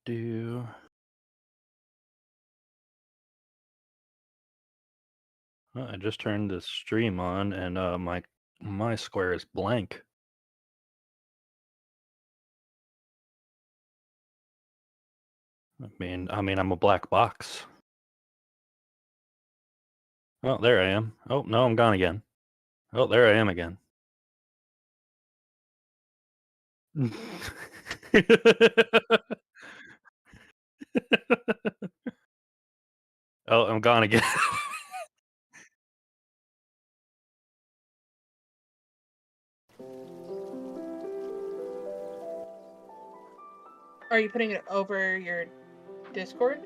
Do. I just turned the stream on and my square is blank. I mean I'm a black box. Oh, there I am. Oh, no, I'm gone again. Oh, there I am again. Oh, I'm gone again. Are you putting it over your Discord?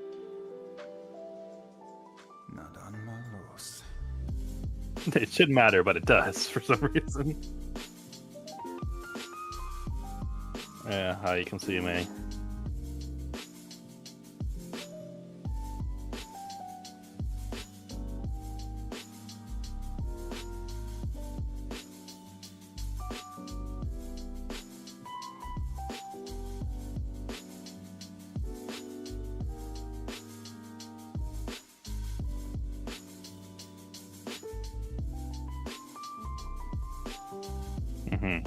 It shouldn't matter, but it does for some reason. Yeah, you can see me. Hmm.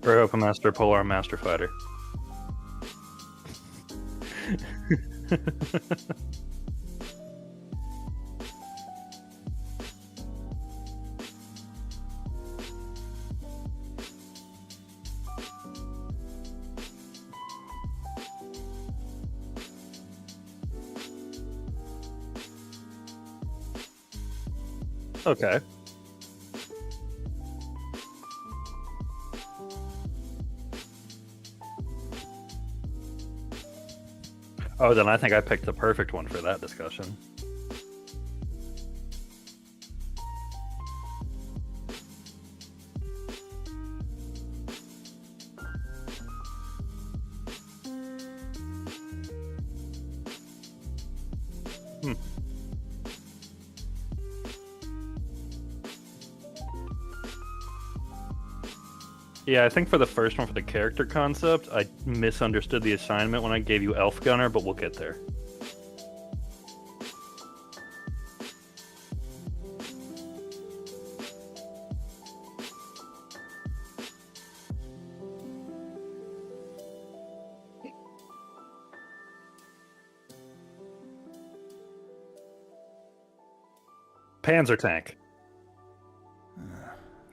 For Open Master, Polar Master Fighter. Okay. Oh, then I think I picked the perfect one for that discussion. Hmm. Yeah, I think for the first one, for the character concept, I misunderstood the assignment when I gave you Elf Gunner, but we'll get there. Panzer tank.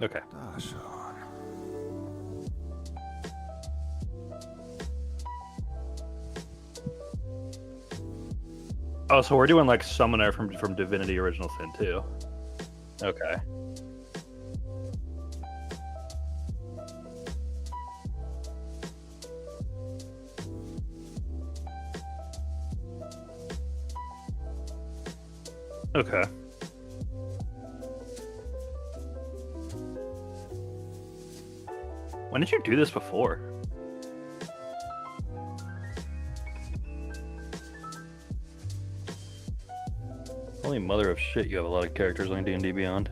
Okay. Oh, so we're doing like Summoner from Divinity Original Sin 2. Okay. Okay. When did you do this before? Holy mother of shit, you have a lot of characters on D&D Beyond.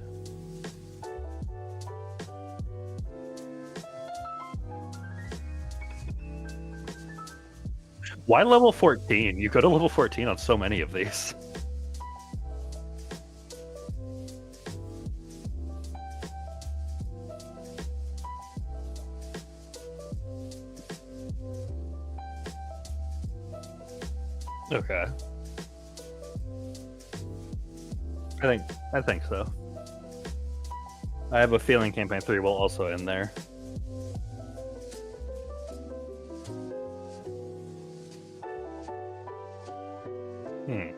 Why level 14? You go to level 14 on so many of these. Okay. I think so. I have a feeling Campaign 3 will also end there. Hmm.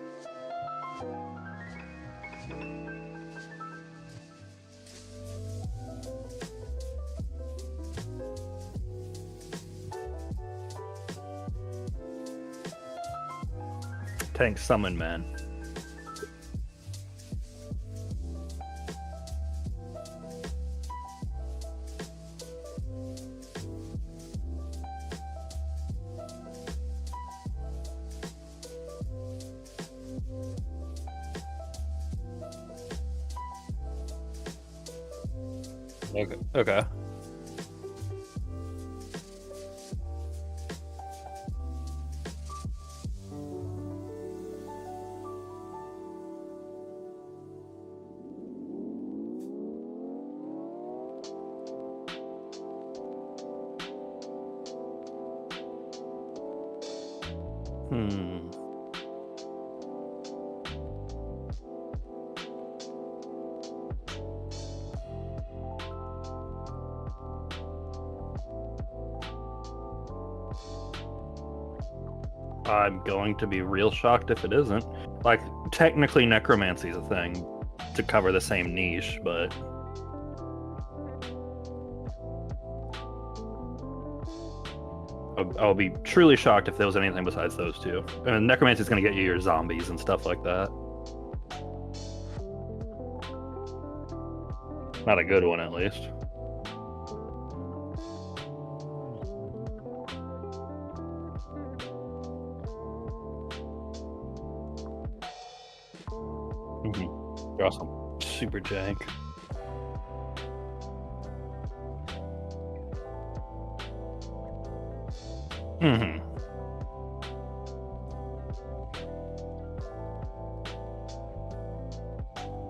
Tank Summon Man. Okay. Hmm. I'm going to be real shocked if it isn't. Like, technically, necromancy is a thing to cover the same niche, but I'll be truly shocked if there was anything besides those two. And necromancy is going to get you your zombies and stuff like that. Not a good one, at least. Draw some super jank.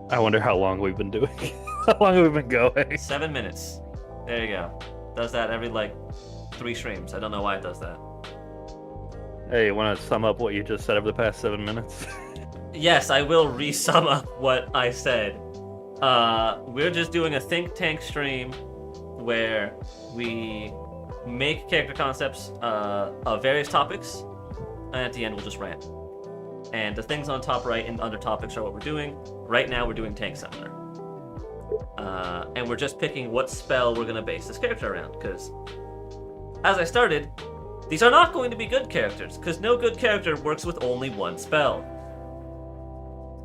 I wonder how long we've been doing. How long have we been going? 7 minutes. There you go. Does that every like 3 streams. I don't know why it does that. Hey, you want to sum up what you just said over the past 7 minutes? Yes, I will re-sum up what I said. We're just doing a think tank stream where we make character concepts of various topics, and at the end we'll just rant. And the things on top right and under topics are what we're doing. Right now we're doing Tank Summoner. And we're just picking what spell we're going to base this character around, because as I started, these are not going to be good characters, because no good character works with only one spell.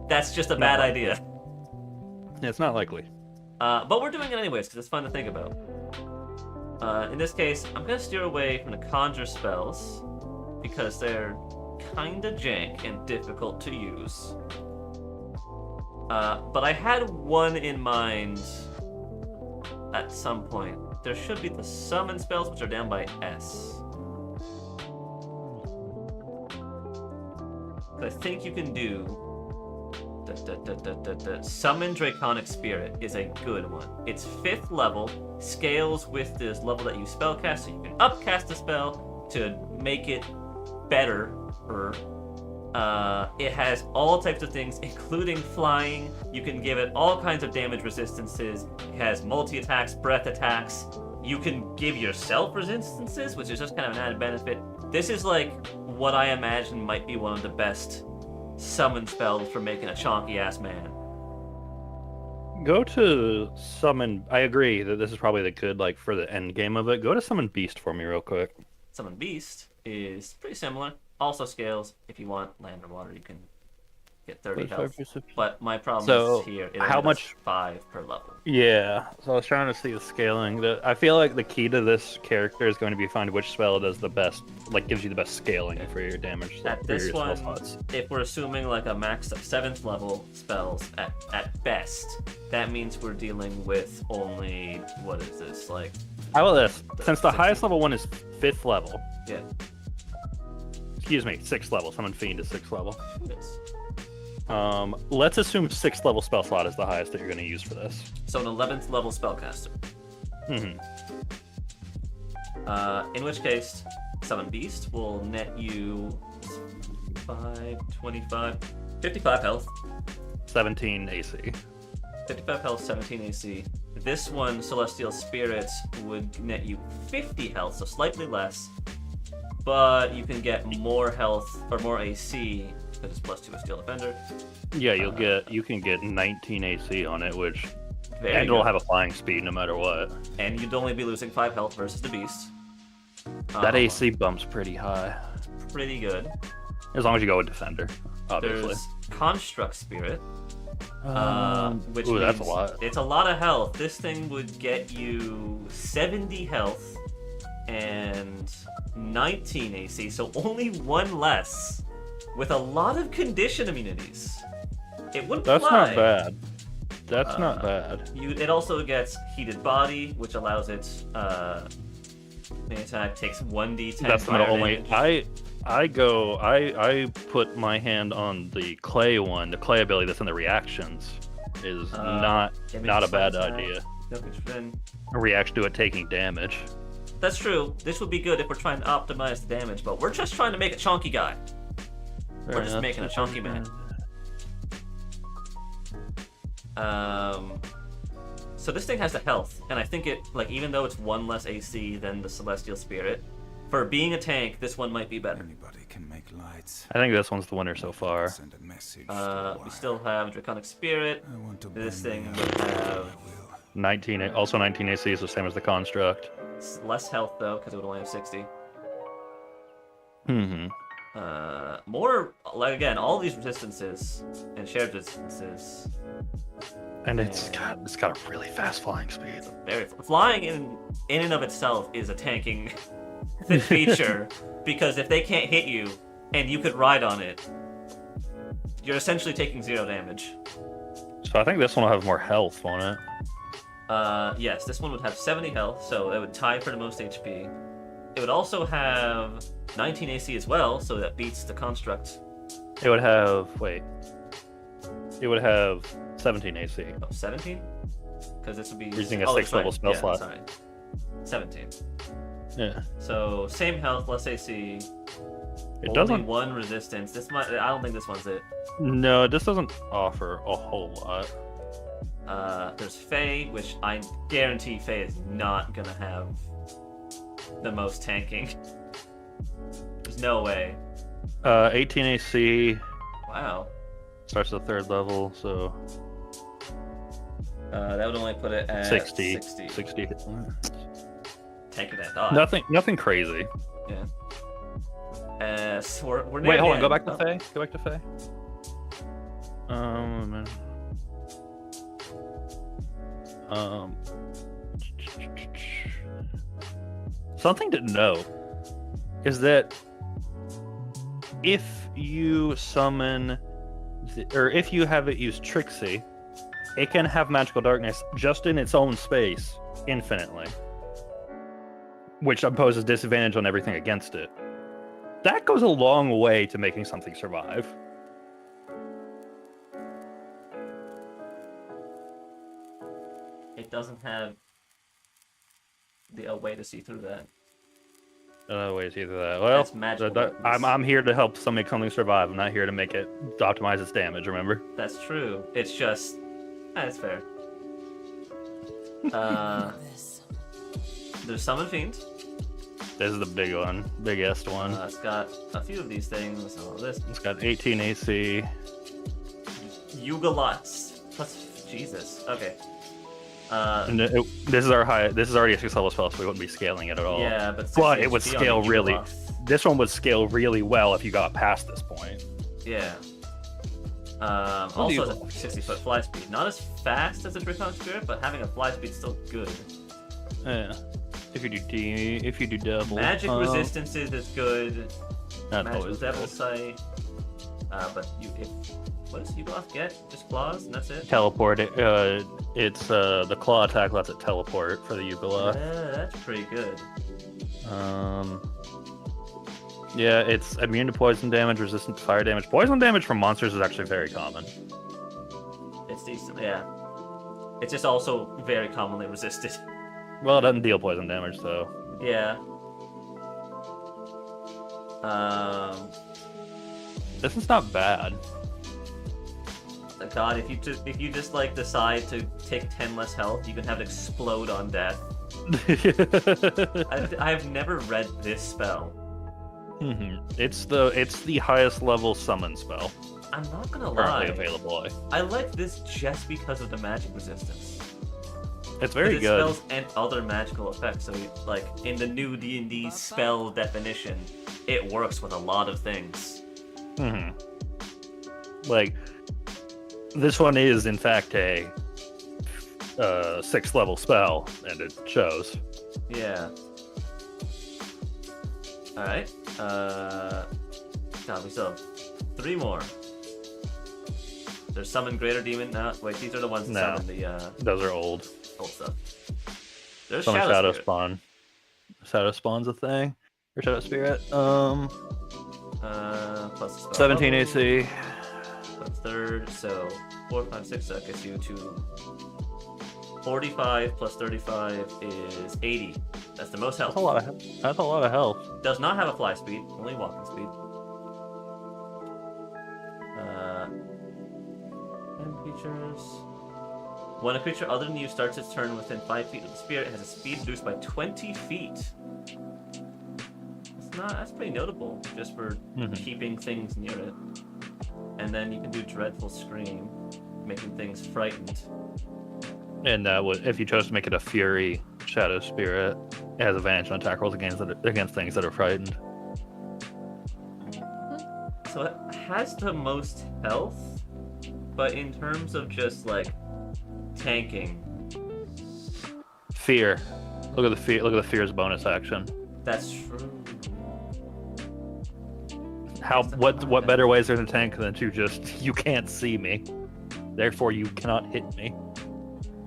That's just a bad idea. It's not likely. But we're doing it anyways, because it's fun to think about. In this case, I'm going to steer away from the conjure spells, because they're kinda jank and difficult to use. But I had one in mind at some point. There should be the summon spells, which are down by S. I think you can do... Summon Draconic Spirit is a good one. It's 5th level, scales with this level that you spellcast, so you can upcast the spell to make it better. It has all types of things, including flying. You can give it all kinds of damage resistances. It has multi-attacks, breath attacks. You can give yourself resistances, which is just kind of an added benefit. This is like what I imagine might be one of the best summon spells for making a chonky ass man. Go to summon. I agree that this is probably the good, like, for the end game of it. Go to summon Beast for me real quick. Summon Beast is pretty similar. Also scales. If you want land or water, you can get 30 health. But my problem is here. It how much? 5 per level. Yeah. So I was trying to see the scaling. I feel like the key to this character is going to be find which spell does the best, like gives you the best scaling for your damage. At this one, if we're assuming like a max of 7th level spells at best, that means we're dealing with only, what is this, like... How about this? Since the highest level one is 5th level. Yeah. Excuse me, 6th level. Summon Fiend is 6th level. Yes. Let's assume 6th level spell slot is the highest that you're going to use for this. So an 11th level spellcaster. In which case, Summon Beast will net you 5, 25, 55 health. 17 AC. 55 health, 17 AC. This one, Celestial Spirits, would net you 50 health, so slightly less. But you can get more health, or more AC, because it's +2 with Steel Defender. Yeah, you can get 19 AC on it, which... And it'll have a flying speed no matter what. And you'd only be losing 5 health versus the Beast. That AC bump's pretty high. Pretty good. As long as you go with Defender, obviously. There's Construct Spirit. Which ooh, means that's a lot. It's a lot of health. This thing would get you 70 health and 19 AC, so only 1 less, with a lot of condition immunities. It wouldn't That's fly. not bad. That's not bad. It also gets heated body, which allows its main attack takes 1d10. That's fire not only. damage. I put my hand on the clay one. The clay ability that's in the reactions is not a bad idea. A reaction to it taking damage. That's true. This would be good if we're trying to optimize the damage, but we're just trying to make a chunky guy. We're just making a chunky man. So this thing has the health, and I think it, like, even though it's 1 less AC than the Celestial Spirit, for being a tank, this one might be better. Anybody can make lights. I think this one's the winner so far. Send a message We still have Draconic Spirit. I want to This bring thing me would out. have 19, also 19 AC is the same as the construct. less health though, because it would only have 60. Mm-hmm. More, like, again, all these resistances and shared resistances. And it's got a really fast flying speed. Flying in and of itself is a tanking feature, because if they can't hit you and you could ride on it, you're essentially taking 0 damage. So I think this one will have more health, won't it? Yes, this one would have 70 health, so it would tie for the most HP. It would also have 19 AC as well, so that beats the construct. It would have It would have 17 AC. Oh, 17? Because this would be Using a that's 6th level right. spell Yeah, slot. Sorry. 17. Yeah. So same health, less AC. It only doesn't. 1 resistance. I don't think this one's it. No, this doesn't offer a whole lot. There's Faye, which I guarantee Faye is not gonna have the most tanking. There's no way. 18 AC, Wow. starts at 3rd level, so That would only put it at 60. 60. 60. Tanking that dodge. Nothing crazy. Yeah. So we're near Wait, the hold on. Go end. back to Oh, Faye. Go back to Faye. Man. Something to know is that if you summon, or if you have it use Trixie, it can have magical darkness just in its own space infinitely, which imposes disadvantage on everything against it. That goes a long way to making something survive. It doesn't have a way to see through that. Ways either that. Well, That's magical darkness. I'm here to help make something survive. I'm not here to make it optimize its damage. Remember? That's true. It's just that's fair. There's Summon Fiend. This is the big one, biggest one. It's got a few of these things. All this It's got 18 AC. Yuga Lots. Plus Jesus. Okay. And this is our high. This is already a 6th level spell, so we wouldn't be scaling it at all. Yeah, but But it would 60 HP on scale the Yuga really. Lots. This one would scale really well if you got past this point. Yeah. do Also you has a 60-foot fly speed. Not as fast as a Draconic Spirit, but having a fly speed is still good. Yeah. If you do double. Magic resistances is good. That's Magical always Devil good. Sight. But what does Yugoth get? Just claws and that's it? Teleport. It's the claw attack lets it teleport for the Yugola. Yeah, that's pretty good. Yeah, it's immune to poison damage, resistant to fire damage. Poison damage from monsters is actually very common. It's decent, yeah. It's just also very commonly resisted. Well, it doesn't deal poison damage, though. Yeah. This is not bad. God, if you just like decide to take 10 less health, you can have it explode on death. I've never read this spell. It's the highest level summon spell I'm not gonna currently lie. available. I like this just because of the magic resistance. It's very But it good. spells and other magical effects. So, like in the new D&D spell definition, it works with a lot of things. Like, this one is in fact a 6th level spell, and it shows. Yeah. All right. God, we still have 3 more. There's Summon Greater Demon. Wait, these are the ones that No. summon the Those are old. old stuff. There's Summon Shadow Shadow Spirit. Spawn. Shadow Spawn's a thing. Or Shadow Spirit. Plus the spell 17 level, AC. plus third, so 4, 5, 6. That gets you to 45 plus 35 is 80. That's the most health. That's a lot of health. Does not have a fly speed, only walking speed. And features. When a creature other than you starts its turn within 5 feet of the spirit, it has a speed reduced by 20 feet. That's pretty notable, just for keeping things near it. And then you can do Dreadful Scream, making things frightened. And that would, if you chose to make it a Fury Shadow Spirit, it has advantage on attack rolls against things that are frightened. So it has the most health, but in terms of just like tanking, Fear. Look at the fear. Look at the Fear's bonus action. that's true. What better ways are to tank than to just you can't see me, therefore you cannot hit me.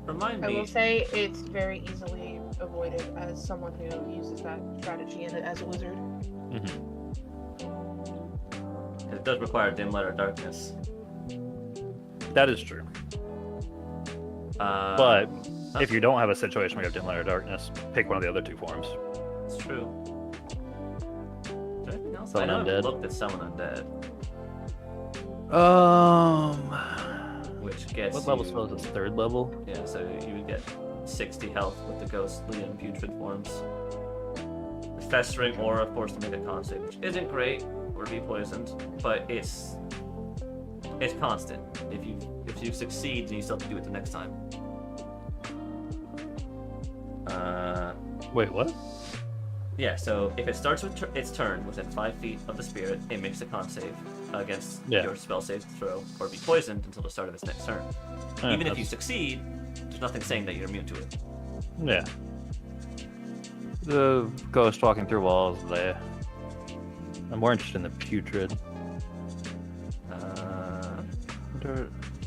Remind I me. will say it's very easily avoided as someone who uses that strategy as a wizard. It does require dim light or darkness. That is true. But if you don't have a situation where you have dim light or darkness, pick one of the other two forms. It's true. Is there anything else? Summon I know Undead. I've looked at Summon Undead, which gets What level you... spell is this? Third level? Yeah, so you would get 60 health with the ghostly and putrid forms. The Festering Aura forced to make a con save, which isn't great, or be poisoned, but it's constant. If you succeed, then you still have to do it the next time. Wait, what? Yeah, so if it starts with its turn within 5 feet of the spirit, it makes a con save against your spell save throw, or be poisoned until the start of its next turn. Even if you succeed, there's nothing saying that you're immune to it. Yeah. The ghost walking through walls there. I'm more interested in the putrid.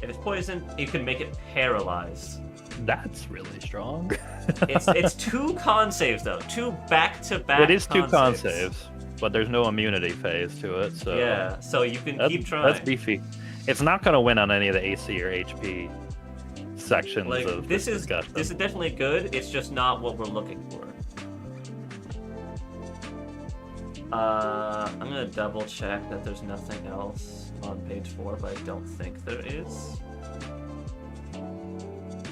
If it's poisoned, you can make it paralyzed. That's really strong. It's 2 con saves though, 2 back-to-back. It is 2 con saves, but there's no immunity phase to it, so yeah, so you can keep trying. That's beefy. It's not going to win on any of the AC or HP sections Like of this is discussion. this is definitely good. It's just not what we're looking for. I'm gonna double check that there's nothing else on page 4, but I don't think there is.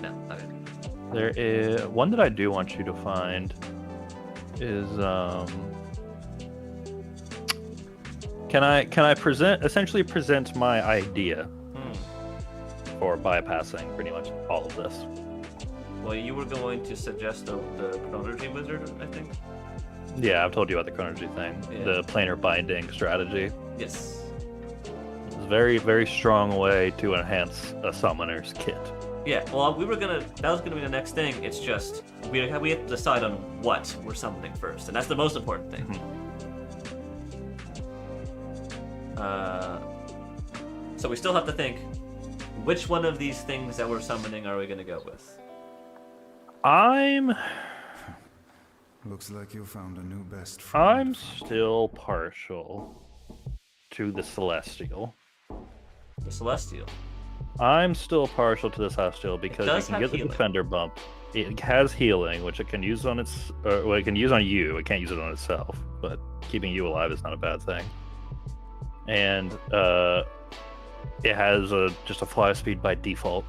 No, okay. There is one that I do want you to find is can I essentially present my idea for bypassing pretty much all of this? Well, you were going to suggest the Chronergy Wizard, I think? Yeah, I've told you about the Chronergy thing. Yeah. The planar binding strategy. Yes. It's a very, very strong way to enhance a summoner's kit. Yeah, well, that was gonna be the next thing. It's just, we have to decide on what we're summoning first, and that's the most important thing. So we still have to think, which one of these things that we're summoning are we gonna go with? Looks like you found a new best friend. I'm still partial to the Celestial. The Celestial. I'm still partial to the Celestial because you does can have get the healing. defender bump. It has healing, which it can use on its, well, it can use on you. It can't use it on itself, but keeping you alive is not a bad thing. And it has just a fly speed by default.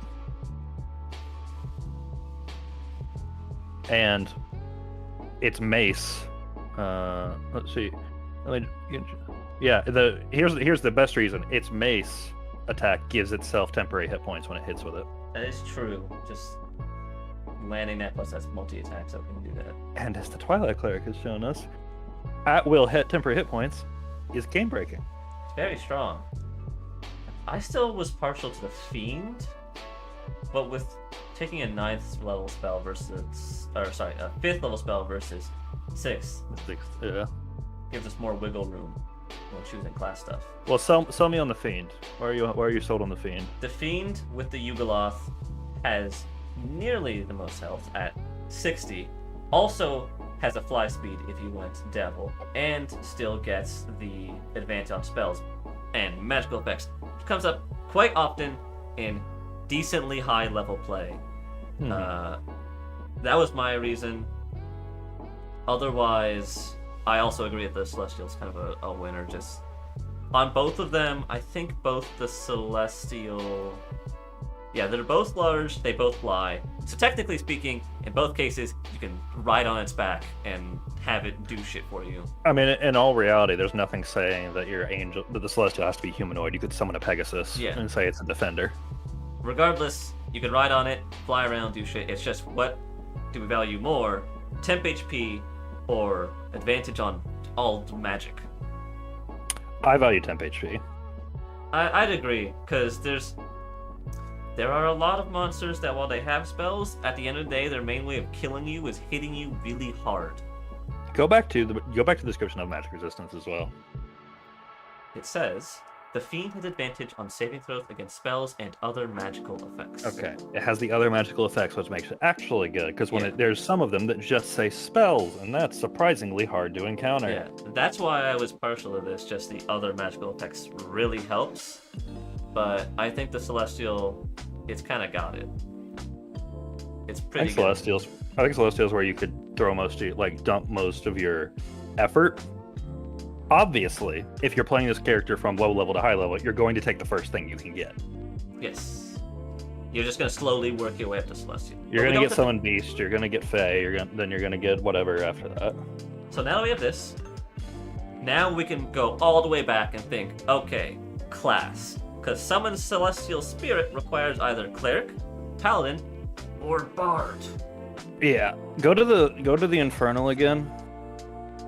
And its mace. Let's see. Yeah, here's the best reason. Its mace attack gives itself temporary hit points when it hits with it. That is true. Just landing that plus that's multi-attack, so it can do that. And as the Twilight Cleric has shown us, at will hit temporary hit points is game breaking. It's very strong. I still was partial to the Fiend, but with taking a 9th level spell versus, a 5th level spell versus 6th, Yeah. gives us more wiggle room. when choosing class stuff. Well, sell me on the Fiend. Why are you sold on the Fiend? The Fiend with the Yugoloth has nearly the most health at 60. Also has a fly speed if you went Devil, and still gets the advantage on spells and magical effects. Comes up quite often in decently high level play. That was my reason. Otherwise, I also agree that the Celestial's kind of a winner. Just on both of them, I think both the Celestial... Yeah, they're both large, they both fly. So technically speaking, in both cases, you can ride on its back and have it do shit for you. I mean, in all reality, there's nothing saying that that the Celestial has to be humanoid. You could summon a Pegasus and say it's a defender. Regardless, you can ride on it, fly around, do shit. It's just what do we value more? Temp HP or advantage on all magic? I value temp HP. I'd agree, because there are a lot of monsters that while they have spells, at the end of the day, their main way of killing you is hitting you really hard. Go back to the description of magic resistance as well. It says, the Fiend has advantage on saving throws against spells and other magical effects. Okay, it has the other magical effects, which makes it actually good, because there's some of them that just say spells, and that's surprisingly hard to encounter. Yeah, that's why I was partial to this, just the other magical effects really helps. But I think the Celestial, it's kind of got it. It's pretty good. I think Celestial's where you could throw dump most of your effort. Obviously, if you're playing this character from low level to high level, you're going to take the first thing you can get. Yes. You're just going to slowly work your way up to Celestial. You're going to get Summon Beast, you're going to get Fae, then you're going to get whatever after that. So now that we have this, now we can go all the way back and think, okay, class. Because Summon Celestial Spirit requires either Cleric, Paladin, or Bard. Yeah, go to the Infernal again.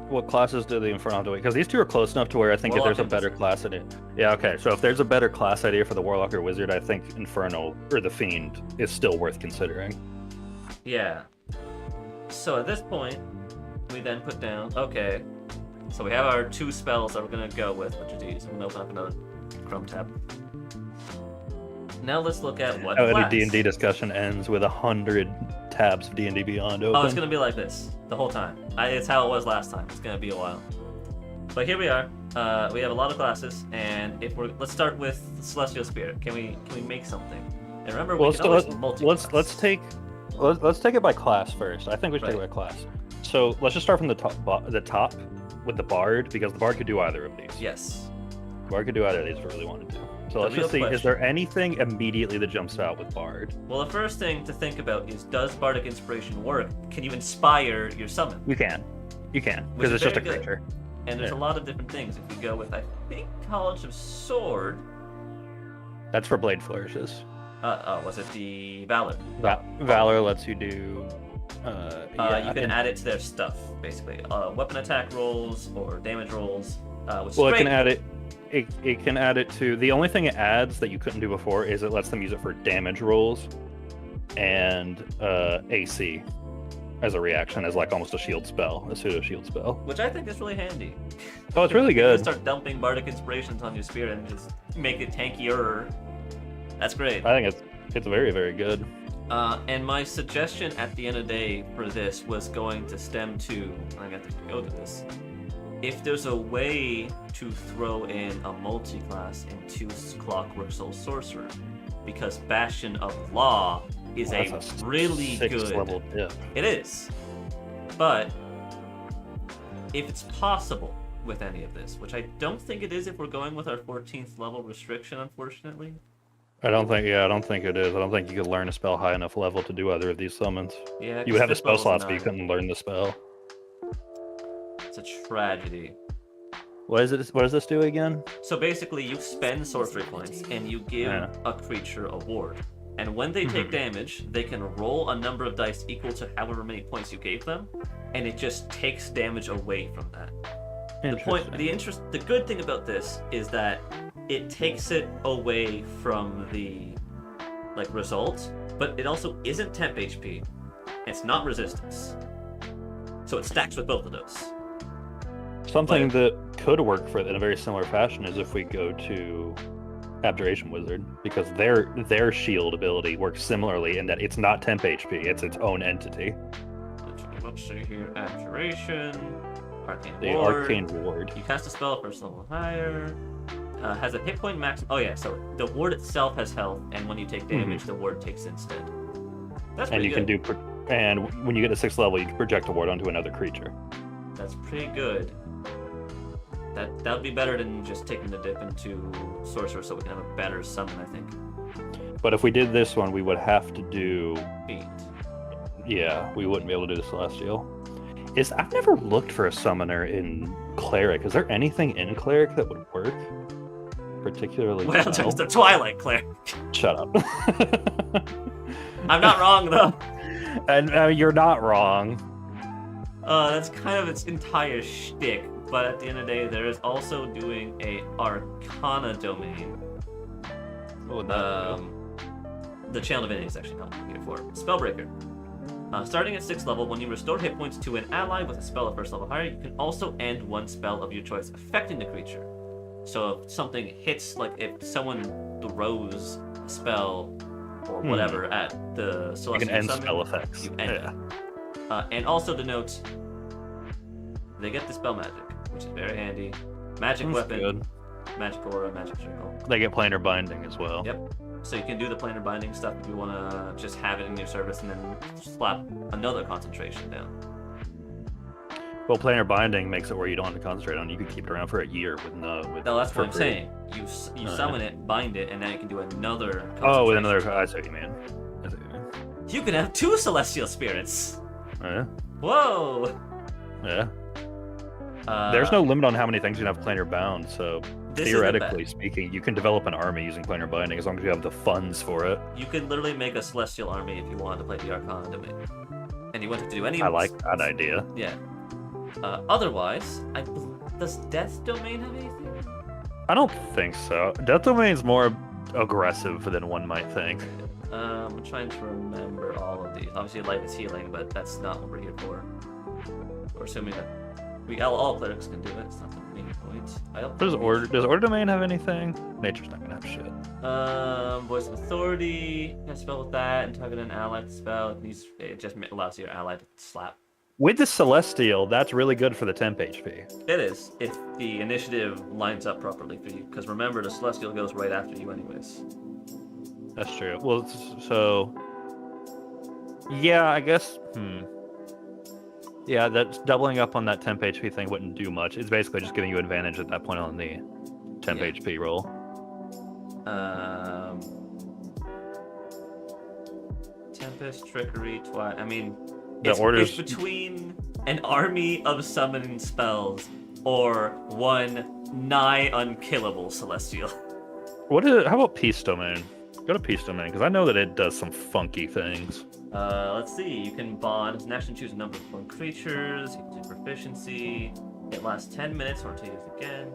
What classes do the Infernal do? Because these two are close enough to where I think Warlock if there's a better class idea. Yeah, okay. So if there's a better class idea for the Warlock or Wizard, I think Infernal or the Fiend is still worth considering. Yeah. So at this point, we then put down, okay, so we have our two spells that we're going to go with, which are these. I'm going to open up another Chrome tab. Now let's look at what class. Any D&D discussion ends with 100 tabs of D&D Beyond open. Oh, it's going to be like this the whole time. It's how it was last time. It's going to be a while. But here we are. We have a lot of classes, and let's start with Celestial Spirit. Can we make something? And remember, we can always multi-class. Let's take it by class first. I think we should take it by class. So let's just start from the top with the Bard, because the Bard could do either of these. Yes. The Bard could do either of these if we really wanted to. So let's just see, is there anything immediately that jumps out with Bard? Well, the first thing to think about is, does Bardic Inspiration work? Can you inspire your summon? You can, because it's just a creature. And there's a lot of different things. If we go with, I think, College of Sword... That's for Blade Flourishes. Was it the Valor? Valor lets you do... you can add it to their stuff, basically. Weapon attack rolls or damage rolls, which well, is great. It can add it. It can add it to... The only thing it adds that you couldn't do before is it lets them use it for damage rolls and AC as a reaction, as like almost a shield spell, a pseudo shield spell. Which I think is really handy. Oh, it's really good. You can start dumping Bardic Inspirations on your Spirit and just make it tankier. That's great. I think it's very, very good. And my suggestion at the end of the day for this was going to stem to... I have to go to this. If there's a way to throw in a multi-class into Clockwork Soul Sorcerer, because Bastion of Law is a really good level dip. It is. But if it's possible with any of this, which I don't think it is if we're going with our 14th level restriction, unfortunately. I don't think it is. I don't think you could learn a spell high enough level to do either of these summons. Yeah, you would have the spell slots, but you couldn't learn the spell. It's a tragedy. What does this do again? So basically, you spend sorcery points and you give a creature a ward. And when they take damage, they can roll a number of dice equal to however many points you gave them, and it just takes damage away from that. The good thing about this is that it takes it away from the result, but it also isn't temp HP. It's not resistance. So it stacks with both of those. Something that could work for it in a very similar fashion is if we go to Abjuration Wizard, because their shield ability works similarly in that it's not temp HP, it's its own entity. Let's see here. Abjuration. Arcane The Ward. Arcane Ward. You cast a spell first level higher. Has a hit point max. Oh yeah, so the ward itself has health, and when you take damage, the ward takes instead. That's And pretty you can good. do, and when you get to 6th level, you can project a ward onto another creature. That's pretty good. That would be better than just taking the dip into sorcerer, so we can have a better summon, I think. But if we did this one, we would have to do, Feet. yeah, we wouldn't be able to do the Celestial. I've never looked for a summoner in Cleric. Is there anything in Cleric that would work? Particularly Well, there's the Twilight Cleric. Shut up. I'm not wrong though. And you're not wrong. That's kind of its entire shtick. But at the end of the day, there is also doing a Arcana domain. What would that The Channel Divinity is actually not here for Spellbreaker. Starting at 6th level, when you restore hit points to an ally with a spell at 1st level higher, you can also end one spell of your choice affecting the creature. So if something hits, like if someone throws a spell or whatever at the You Celestial can end summon, spell effects. you end Yeah. it. And also denotes they get the spell magic, which is very handy. Magic That's weapon, good. magic aura, magic circle. They get planar binding as well. Yep. So you can do the planar binding stuff if you want to just have it in your service and then slap another concentration down. Well, planar binding makes it where you don't have to concentrate on it. You could keep it around for a year with no. No, that's for what I'm free. saying. You Oh, summon it, bind it, and then you can do another. Oh, with concentration. another. I see what you mean. I see what you mean. You can have 2 celestial spirits. Yeah. Whoa. Yeah. There's no limit on how many things you can have planar bound, so This isn't theoretically bad. speaking, you can develop an army using planar binding as long as you have the funds for it. You could literally make a celestial army if you wanted to play the Arcana domain, and you wouldn't have to do any. I like that idea. Yeah. Otherwise, does Death Domain have anything? I don't think so. Death Domain's more aggressive than one might think. I'm trying to remember all of these. Obviously, life is healing, but that's not what we're here for. We're assuming that all clerics can do it. It's not the main point. I don't. Does think Order Domain have anything? Nature's not gonna have shit. Voice of Authority. You can spell with that and target an ally to spell. It just allows your ally to slap. With the Celestial, that's really good for the temp HP. It is, if the initiative lines up properly for you. Because remember, the Celestial goes right after you anyways. That's true. Well, so yeah, I guess. Yeah, that's doubling up on that temp HP thing wouldn't do much. It's basically just giving you advantage at that point on the temp Yeah. HP roll. Tempest, Trickery, Twilight. I mean, The it's orders. between an army of summoning spells or one nigh unkillable Celestial. How about Peace Domain? Go to Peace Domain because I know that it does some funky things. Let's see. You can bond. As an action, choose a number of bond creatures. You can do proficiency. It lasts 10 minutes or to use again.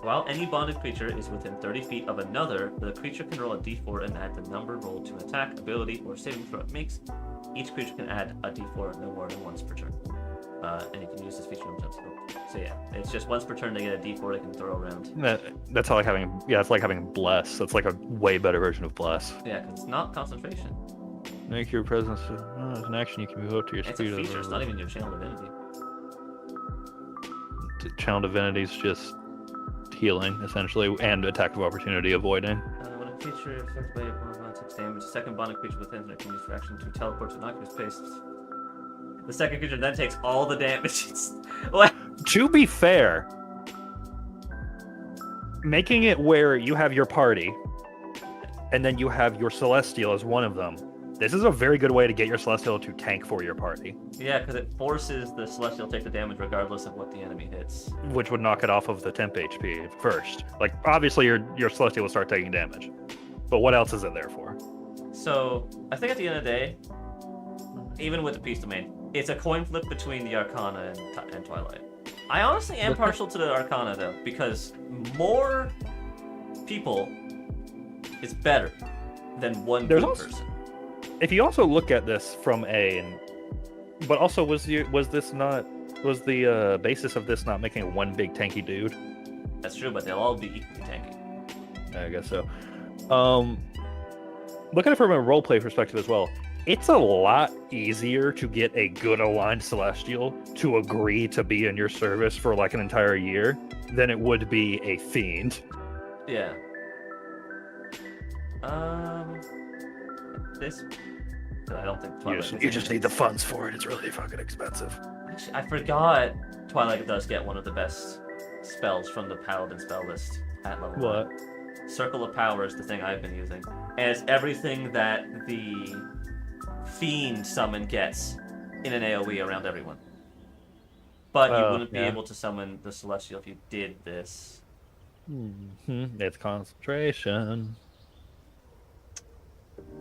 While any bonded creature is within 30 feet of another, the creature can roll a d4 and add the number rolled to an attack, ability, or saving throw it makes. Each creature can add a d4 no more than once per turn. And you can use this feature on turns. So yeah, it's just once per turn they get a d4 they can throw around. That's how like having it's like having Bless. That's like a way better version of Bless. Yeah, 'cause it's not concentration. Make your presence as an action you can move up to your It's speed. a feature. It's not even your channel divinity. Channel Divinity's just healing essentially and attack of opportunity avoiding. When a creature affected by a bond takes damage, the second bonded creature within it can use for action to teleport to an occupied space. The second creature then takes all the damage. What? To be fair, making it where you have your party and then you have your Celestial as one of them. This is a very good way to get your Celestial to tank for your party, Yeah, because it forces the Celestial to take the damage regardless of what the enemy hits. which would knock it off of the temp HP first. Like, obviously, your Celestial will start taking damage, but what else is it there for? So, I think at the end of the day, even with the Peace Domain, it's a coin flip between the Arcana and Twilight. I honestly am partial to the Arcana, though, because more people is better than one There's good also- person. If you also look at this from but also was this not was the basis of this not making one big tanky dude? That's true, but they'll all be equally tanky. I guess so. Look at it from a roleplay perspective as well. It's a lot easier to get a good aligned Celestial to agree to be in your service for like an entire year than it would be a fiend. Yeah. This. I don't think Twilight. You just need the funds for it. It's really fucking expensive. Actually, I forgot Twilight does get one of the best spells from the Paladin spell list at level 1. Circle of Power is the thing I've been using. And it's everything that the Fiend summon gets in an AoE around everyone. But you wouldn't be able to summon the Celestial if you did this. It's concentration.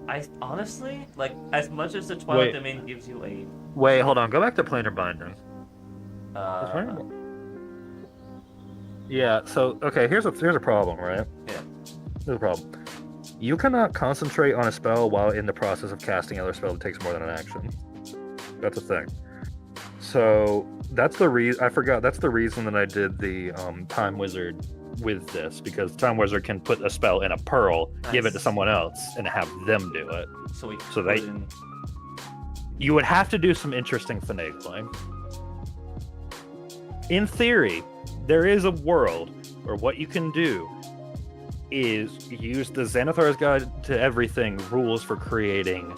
I honestly, like, as much as the Twilight Domain gives you a... Wait, hold on. Go back to Planar Binding. Yeah, so, okay, here's a problem, right? Yeah. Here's a problem. You cannot concentrate on a spell while in the process of casting another spell that takes more than an action. That's a thing. So, that's the reason... I forgot, that's the reason that I did the Time Wizard with this, because Time Wizard can put a spell in a pearl, give it to someone else, and have them do it. So they... You would have to do some interesting finagling. In theory, there is a world where what you can do is use the Xanathar's Guide to Everything rules for creating,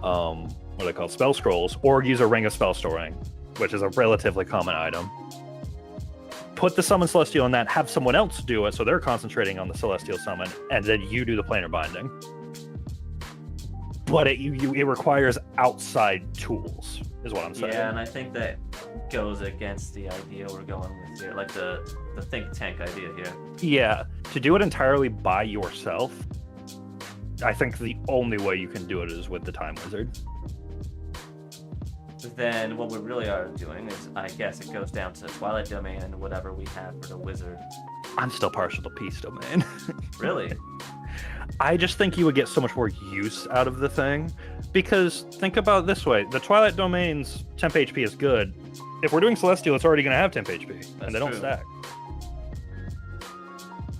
what are they called, spell scrolls, or use a Ring of Spell Storing, which is a relatively common item. Put the Summon Celestial in that, have someone else do it, so they're concentrating on the Celestial Summon, and then you do the Planar Binding. But it requires outside tools, is what I'm saying. Yeah, and I think that goes against the idea we're going with here, like the think tank idea here. Yeah, to do it entirely by yourself, I think the only way you can do it is with the Time Wizard. Then what we really are doing is, I guess it goes down to Twilight Domain and whatever we have for the Wizard. I'm still partial to Peace Domain. Really? I just think you would get so much more use out of the thing. Because think about it this way, the Twilight Domain's temp HP is good. If we're doing Celestial, it's already going to have temp HP, and they don't stack.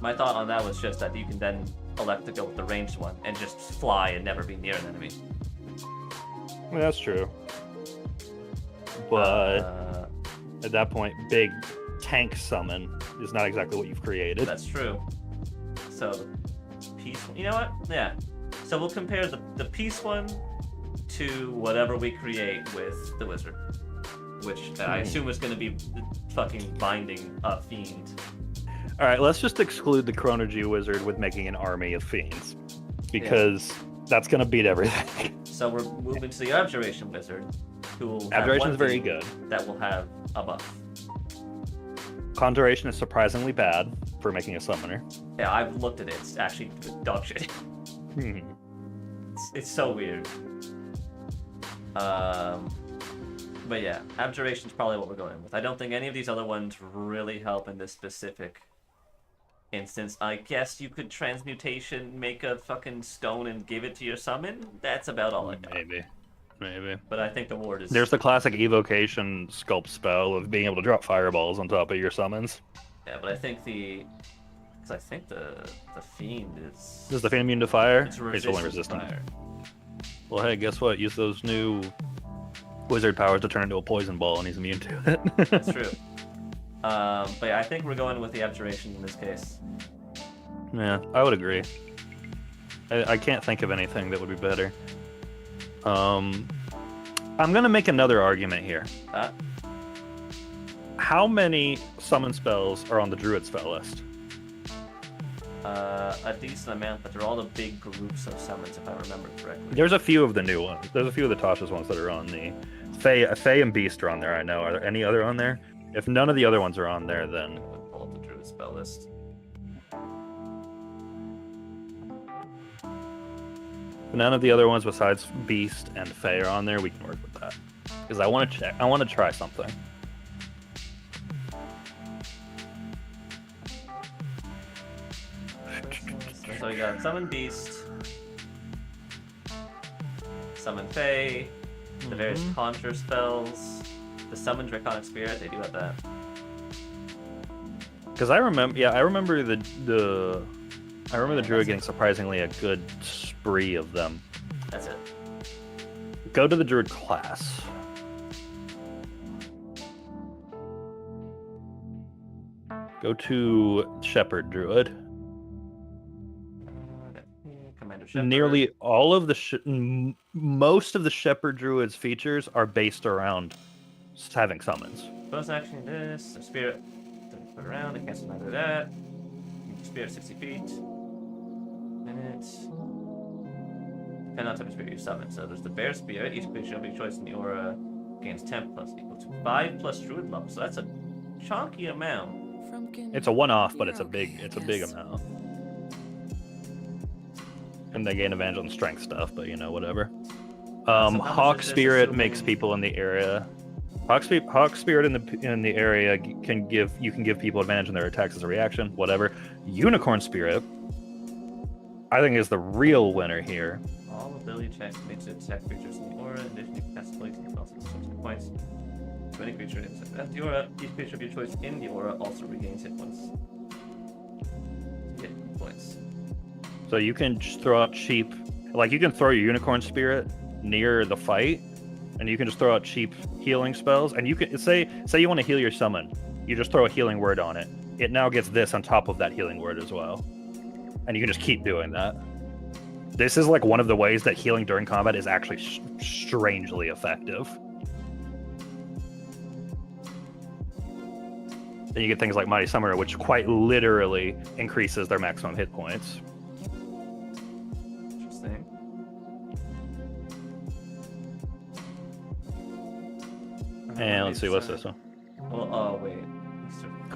My thought on that was just that you can then elect to go with the ranged one and just fly and never be near an enemy. Well, that's true. But at that point, big tank summon is not exactly what you've created. That's true. So the peace one, you know what? Yeah. So we'll compare the peace one to whatever we create with the Wizard, which I assume is going to be fucking binding a fiend. All right, let's just exclude the Chronergy Wizard with making an army of fiends, because that's going to beat everything. So we're moving to the Abjuration Wizard, who will have Abjuration is one very fiend good. that will have a buff. Conjuration is surprisingly bad for making a summoner. Yeah, I've looked at it. It's actually dog shit. It's so weird. But yeah, Abjuration's probably what we're going with. I don't think any of these other ones really help in this specific instance. I guess you could Transmutation, make a fucking stone and give it to your summon. That's about all I got. Maybe. But I think the ward is... There's the classic evocation sculpt spell of being able to drop fireballs on top of your summons. Yeah, but I think the fiend is... Is the fiend immune to fire? It's only resistant. fire. Well, hey, guess what? Use those new wizard powers to turn into a poison ball, and he's immune to it. That's true. But yeah, I think we're going with the Abjuration in this case. Yeah, I would agree. I can't think of anything that would be better. I'm gonna make another argument here. How many summon spells are on the Druid spell list? A decent amount, but they're all the big groups of summons, if I remember correctly. There's a few of the new ones. There's a few of the Tasha's ones that are on the... Fae and Beast are on there, I know. Are there any other on there? If none of the other ones are on there, then... Pull up the Druid spell list. If none of the other ones besides Beast and Fae are on there, we can work with that. Because I want to check. I want to try something. So we got Summon Beast, Summon Fae, the various Conjure spells, the summon Draconic Spirit, they do have that. Because I remember the druid getting surprisingly a good spree of them. That's it. Go to the druid class. Go to shepherd druid. Commander Shepherd. Nearly all of the most of the shepherd druid's features are based around having summons. Bonus action, this. Spirit. Put around. It cancels neither of that. Spirit 60 feet. Minutes. Depending on type of spirit you summon. So there's the bear spirit. Each creature of your choice in the aura gains 10 plus equal to 5 plus druid level. So that's a chunky amount. It's a one-off, but it's a big amount. And they gain advantage on strength stuff, but you know, whatever. Hawk Spirit makes people in the area. Hawk Spirit in the area you can give people advantage on their attacks as a reaction, whatever. Unicorn Spirit, I think, is the real winner here. All ability checks made to attack creatures in the aura. In addition, you can cast spells and also substitute points. To any creature inside the aura, each creature of your choice in the aura also regains hit points. Hit points. So you can just throw out cheap, like you can throw your Unicorn Spirit near the fight, and you can just throw out cheap healing spells. And you can say you want to heal your summon, you just throw a healing word on it. It now gets this on top of that healing word as well, and you can just keep doing that. This is like one of the ways that healing during combat is actually strangely effective. Then you get things like Mighty Summoner, which quite literally increases their maximum hit points. Interesting. And let's see, what's this one? Well, oh wait.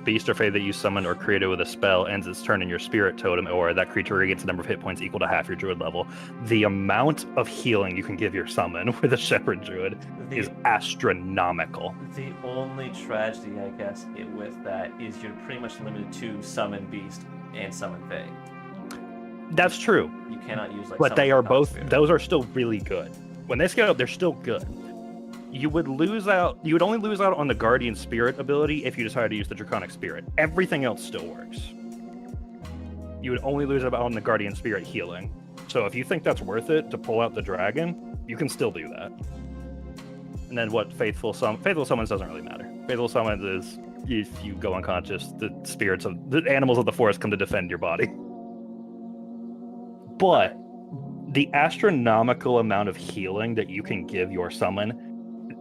Beast or Fey that you summon or created with a spell ends its turn in your spirit totem, or that creature regains a number of hit points equal to half your druid level. The amount of healing you can give your summon with a shepherd druid is astronomical. The only tragedy, I guess, with that is you're pretty much limited to summon beast and summon Fey. That's true. You cannot use like. But they are both; Spirit. those are still really good. When they scale up, they're still good. You would only lose out on the Guardian Spirit ability if you decided to use the Draconic Spirit. Everything else still works. You would only lose out on the Guardian Spirit healing. So if you think that's worth it to pull out the dragon, you can still do that. And then what Faithful Summons doesn't really matter. Faithful Summons is if you go unconscious, the animals of the forest come to defend your body. But the astronomical amount of healing that you can give your summon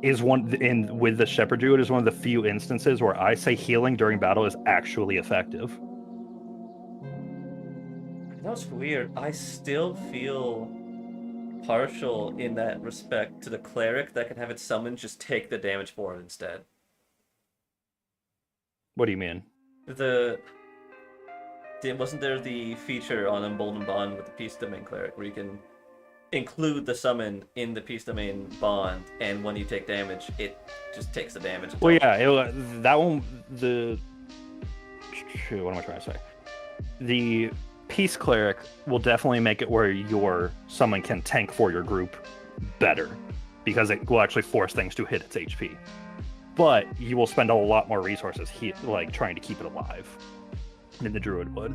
is with the Shepherd Druid is one of the few instances where I say healing during battle is actually effective. That's weird. I still feel partial in that respect to the cleric that can have its summon just take the damage for it instead. What do you mean? Wasn't there the feature on Emboldened Bond with the Peace Domain cleric where you can include the summon in the Peace Domain bond, and when you take damage, it just takes the damage. Well, yeah, that one. What am I trying to say? The Peace Cleric will definitely make it where your summon can tank for your group better, because it will actually force things to hit its HP. But you will spend a lot more resources like trying to keep it alive than the Druid would.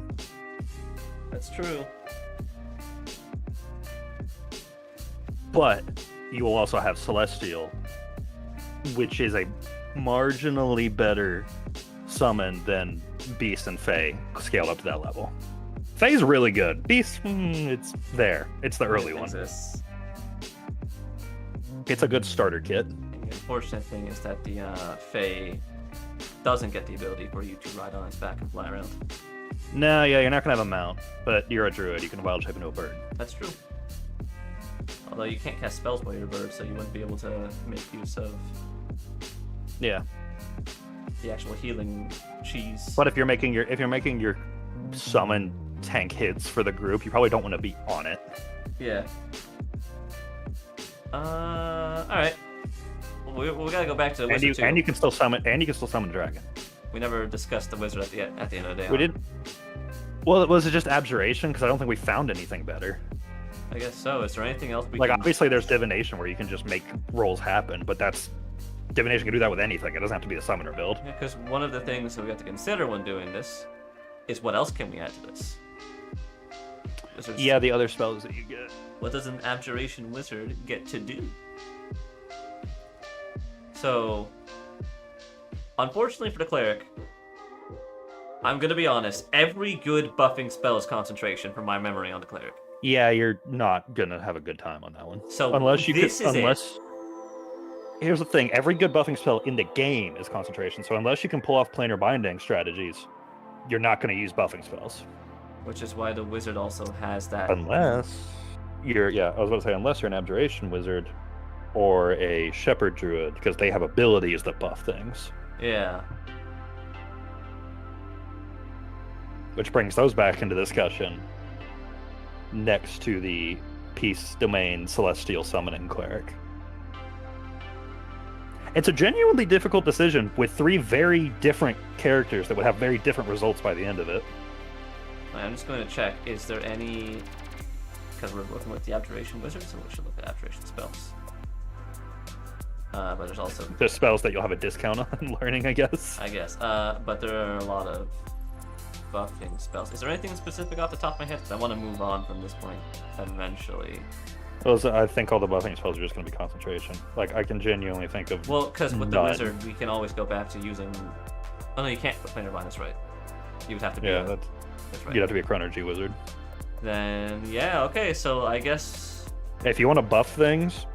That's true. But you will also have Celestial, which is a marginally better summon than Beast and Fey scaled up to that level. Fey's really good. Beast, it's there. It's the early one. It's a good starter kit. And the unfortunate thing is that the Fey doesn't get the ability for you to ride on its back and fly around. No, yeah, you're not going to have a mount, but you're a druid. You can wild shape into a bird. That's true. Although you can't cast spells while you're a bird, so you wouldn't be able to make use of the actual healing cheese. But if you're making your summon tank hits for the group, you probably don't want to be on it. Yeah. All right. We gotta go back to the wizard too. And you can still summon a dragon. We never discussed the wizard at the end of the day. We did. Well, was it just abjuration? Because I don't think we found anything better. I guess so. Is there anything else we obviously there's divination where you can just make rolls happen, but that's divination can do that with anything. It doesn't have to be the summoner build. Because one of the things that we have to consider when doing this is what else can we add to this? Wizards- Yeah, the other spells that you get. What does an abjuration wizard get to do? So, unfortunately for the cleric, I'm gonna be honest. Every good buffing spell is concentration, from my memory, on the cleric. Yeah, you're not gonna have a good time on that one. So Unless you this is it. Here's the thing: every good buffing spell in the game is concentration. So unless you can pull off planar binding strategies, you're not going to use buffing spells. Which is why the wizard also has that. Unless you're, I was about to say, unless you're an abjuration wizard or a shepherd druid, because they have abilities that buff things. Yeah. Which brings those back into discussion next to the Peace Domain Celestial Summoning Cleric. It's a genuinely difficult decision with 3 very different characters that would have very different results by the end of it. I'm just going to check. Is there any? Because we're working with the abjuration wizard, so we should look at abjuration spells. But there's also, There's spells that you'll have a discount on learning, I guess. I guess. But there are a lot of buffing spells. Is there anything specific off the top of my head? Because I want to move on from this point eventually. Well, so I think all the buffing spells are just going to be concentration. Like, I can genuinely think of... Well, because with the none. wizard, we can always go back to using. Oh no, you can't put planar bind. That's right. You would have to be. Yeah, That's right. you'd have to be a Chronergy wizard. Then yeah, okay. So I guess If you want to buff things,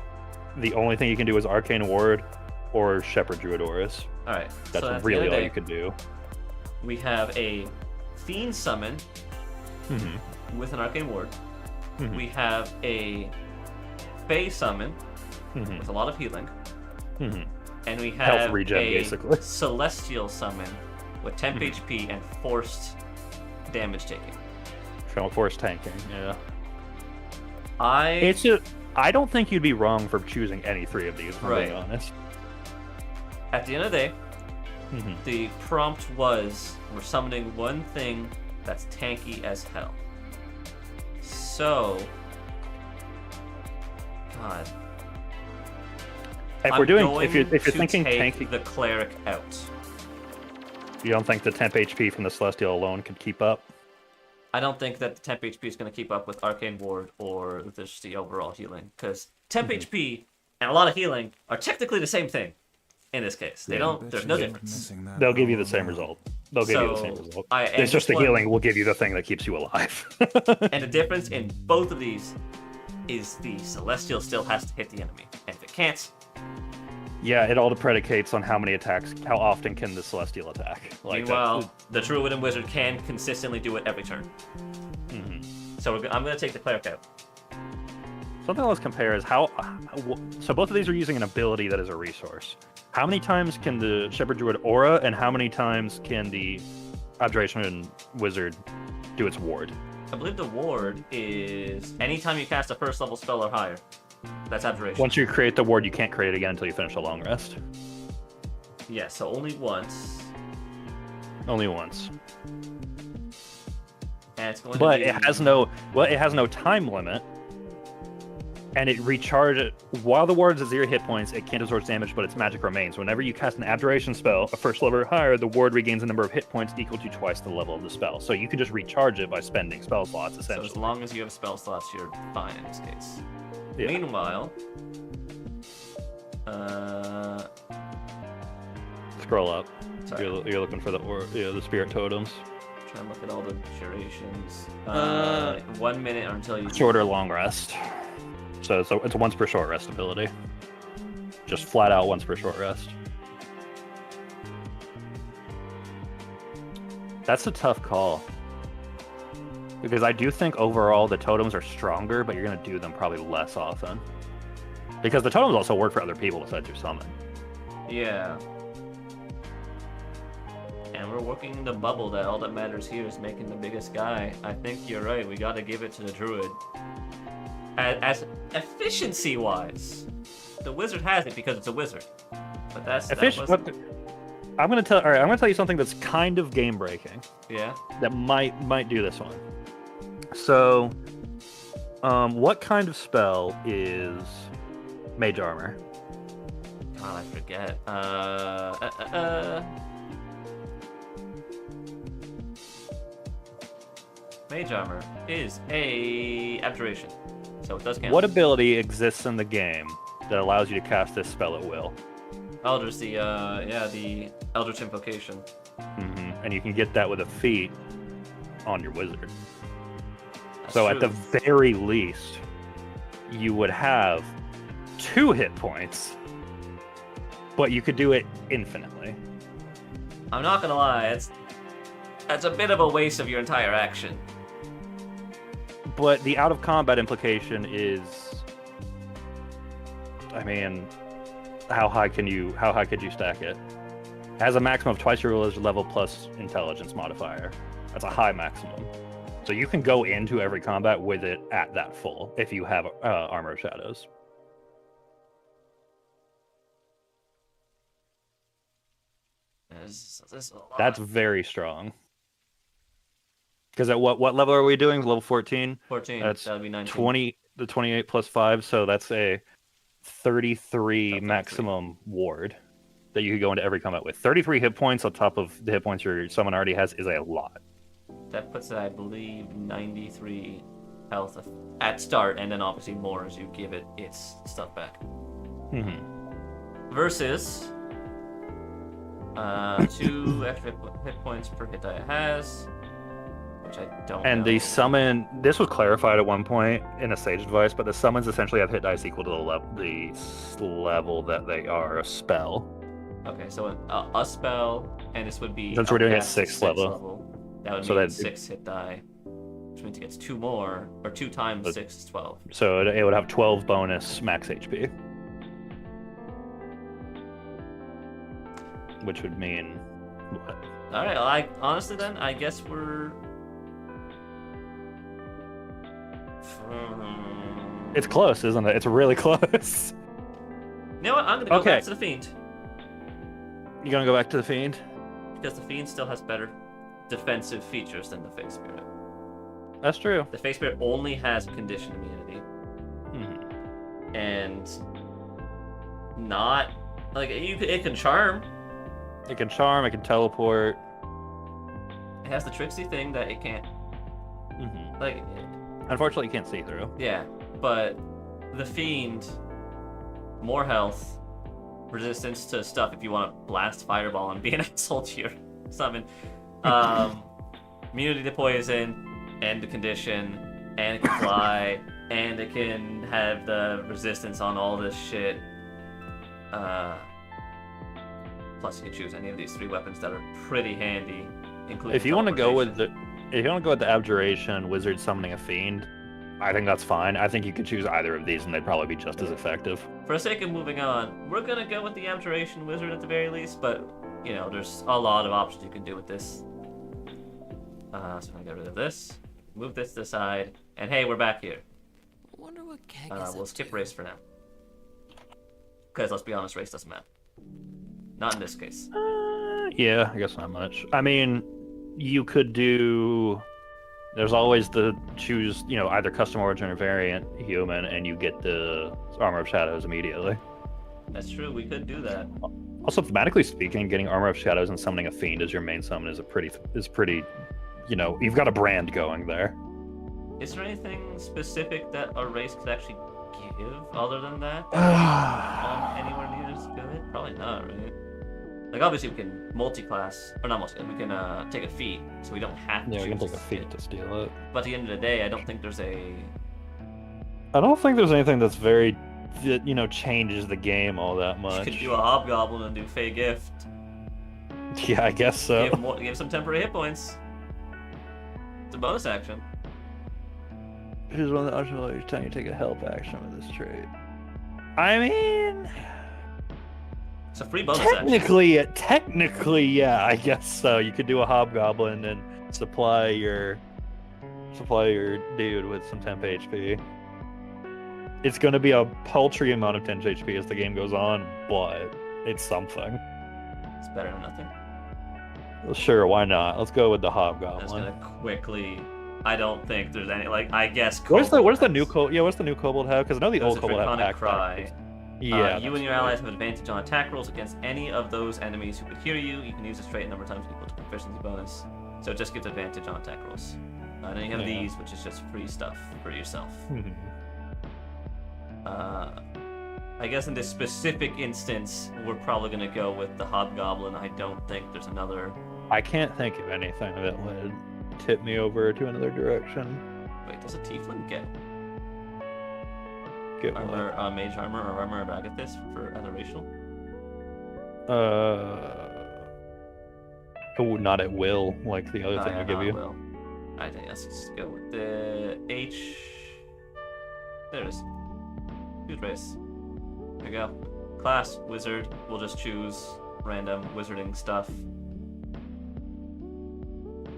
the only thing you can do is Arcane Ward or Shepherd Druid Oris. all right. That's so at the really end of all the you day, could do. We have a fiend summon Mm-hmm. with an arcane ward. Mhm. We have a Fey summon Mm-hmm. with a lot of healing, Mm-hmm. and we Health have regen, a basically. celestial summon with temp Mhm. HP and forced damage taking. Force tanking, yeah. I I don't think you'd be wrong for choosing any 3 of these, if I'm being Right. honest. at the end of the day, Mm-hmm. the prompt was we're summoning one thing that's tanky as hell. So, God, If I'm we're doing, going if you're to thinking take tanky, the cleric out. you don't think the temp HP from the Celestial alone could keep up? I don't think that the temp HP is going to keep up with Arcane Ward or just the overall healing, because temp Mm-hmm. HP and a lot of healing are technically the same thing. In this case, they Yeah. don't. There's no difference. They'll give you the same result. They'll give you the So, same result. and It's just the this one- healing will give you the thing that keeps you alive. And the difference in both of these is the Celestial still has to hit the enemy, and if it can't, Yeah, it all predicates on how many attacks, how often can the Celestial attack. Like meanwhile, the Druid and Wizard can consistently do it every turn. Mhm. So I'm going to take the cleric out. Something let's compare is how. So both of these are using an ability that is a resource. How many times can the Shepherd Druid aura, and how many times can the Abjuration Wizard do its ward? I believe the ward is anytime you cast a first level spell or higher. That's Abjuration. Once you create the ward, you can't create it again until you finish a long rest. Yeah, so only once. Only once. And it's going But to be... it has no time limit, and it recharges while the ward's at 0 hit points. It can't absorb damage, but its magic remains. Whenever you cast an abjuration spell, a first level or higher, the ward regains a number of hit points equal to twice the level of the spell. So you can just recharge it by spending spell slots, So essentially. as long as you have spell slots, you're fine in this case. Yeah. Meanwhile, Scroll up. sorry, You're looking for the spirit totems. trying to look at all the durations. 1 minute or until you... Short or long rest. So it's a once per short rest ability. Just flat out once per short rest. That's a tough call. Because I do think overall the totems are stronger, but you're going to do them probably less often. Because the totems also work for other people besides your summon. Yeah. And we're working in the bubble that all that matters here is making the biggest guy. I think you're right. We got to give it to the druid. As efficiency-wise, the wizard has it because it's a wizard. But that was... I'm going to tell you something that's kind of game breaking. Yeah. That might do this one. So, what kind of spell is Mage Armor? God, I forget. Mage armor is a abjuration, so it does count. What ability exists in the game that allows you to cast this spell at will? Eldritch, the Eldritch Invocation. And you can get that with a feat on your wizard. That's So at the true. very least, you would have 2 hit points, but you could do it infinitely. I'm not gonna lie, that's a bit of a waste of your entire action. But the out of combat implication is, I mean, how high could you stack it? It has a maximum of twice your ruler's level plus intelligence modifier. That's a high maximum. So you can go into every combat with it at that full if you have Armor of Shadows. This is a lot. That's very strong. Because at what level are we doing? Level 14? 14. That's That would be 19. 28 plus 5, so that's a 33 33. maximum ward that you could go into every combat with. 33 hit points on top of the hit points your summon already has is a lot. That puts it, I believe, 93 health at start, and then obviously more as you give it its stuff back. Mm-hmm. Versus 2 extra hit points per hit that it has, which I don't And know. the summon, this was clarified at one point in a Sage advice, but the summons essentially have hit dice equal to the level that they are a spell. Okay, so a spell, and this would be... Since we're doing it at past 6th level. That would So mean that- 6 hit die, which means it gets 2 more, or 2 times But- 6 is 12. So it would have 12 bonus max HP. Which would mean what? Alright, well, honestly then, I guess we're... It's close, isn't it? It's really close. You know what? I'm gonna go Okay. back to the Fiend, You gonna go back to the Fiend? because the Fiend still has better defensive features than the Fake Spirit. That's true. The Fake Spirit only has condition immunity, Mhm. and not... Like, it can charm. It can charm, it can teleport. It has the tricksy thing that it can't. Mhm. Like, Unfortunately, you can't see through. yeah, but the Fiend, more health, resistance to stuff if you want to blast Fireball and be an asshole to your summon, immunity to poison, and the condition, and it can fly, and it can have the resistance on all this shit. Plus, you can choose any of these 3 weapons that are pretty handy, including If you want to go with teleportation. if you want to go with the Abjuration Wizard summoning a Fiend, I think that's fine. I think you could choose either of these and they'd probably be just as effective. For the sake of moving on, we're gonna go with the Abjuration Wizard at the very least, but, you know, there's a lot of options you can do with this. So I'm gonna get rid of this, move this to the side, and hey, we're back here. Wonder what Keg We'll skip race for now. Because, let's be honest, race doesn't matter. Not in this case. Yeah, I guess not much. I mean, you could do. There's always the choose, either custom origin or variant human, and you get the Armor of Shadows immediately. That's true, we could do that. Also, thematically speaking, getting Armor of Shadows and summoning a Fiend as your main summon is pretty. You've got a brand going there. Is there anything specific that a race could actually give other than that? Anywhere near as good? Probably not, right? Like, obviously we can multi-class, or not multi-class, we can take a feat, so we don't have to Yeah, we can choose take a skit. Feat to steal it. But at the end of the day, I don't think there's a... I don't think there's anything that's that changes the game all that You much. could do a Hobgoblin and do Fey Gift. Yeah, I guess so. Give some temporary hit points. It's a bonus action. Here's one of the options each time you take a help action with this trait. I mean, It's a free bonus action. technically, yeah, I guess so. You could do a Hobgoblin and supply your dude with some temp HP. It's going to be a paltry amount of temp HP as the game goes on, but it's something. It's better than nothing. Well, sure, why not? Let's go with the That's Hobgoblin. gonna quickly... I don't think there's any, I guess... What does the Kobold new has- Kobold have? Because I know the There's old a Kobold have Draconic pack Cry. Yeah. You and your allies have advantage on attack rolls against any of those enemies who could hear you. You can use a straight number of times equal to proficiency bonus. So it just gives advantage on attack rolls. And then you have Yeah. these, which is just free stuff for yourself. Mhm. I guess in this specific instance, we're probably going to go with the Hobgoblin. I don't think there's another... I can't think of anything that would tip me over to another direction. Wait, does a Tiefling get Get armor, mage armor or armor of Agathis for adorational? Oh, not at will, like the other thing I give you. Well, I think let's just go with the H. There it is. Choose race. There you go. Class wizard. We'll just choose random wizarding stuff,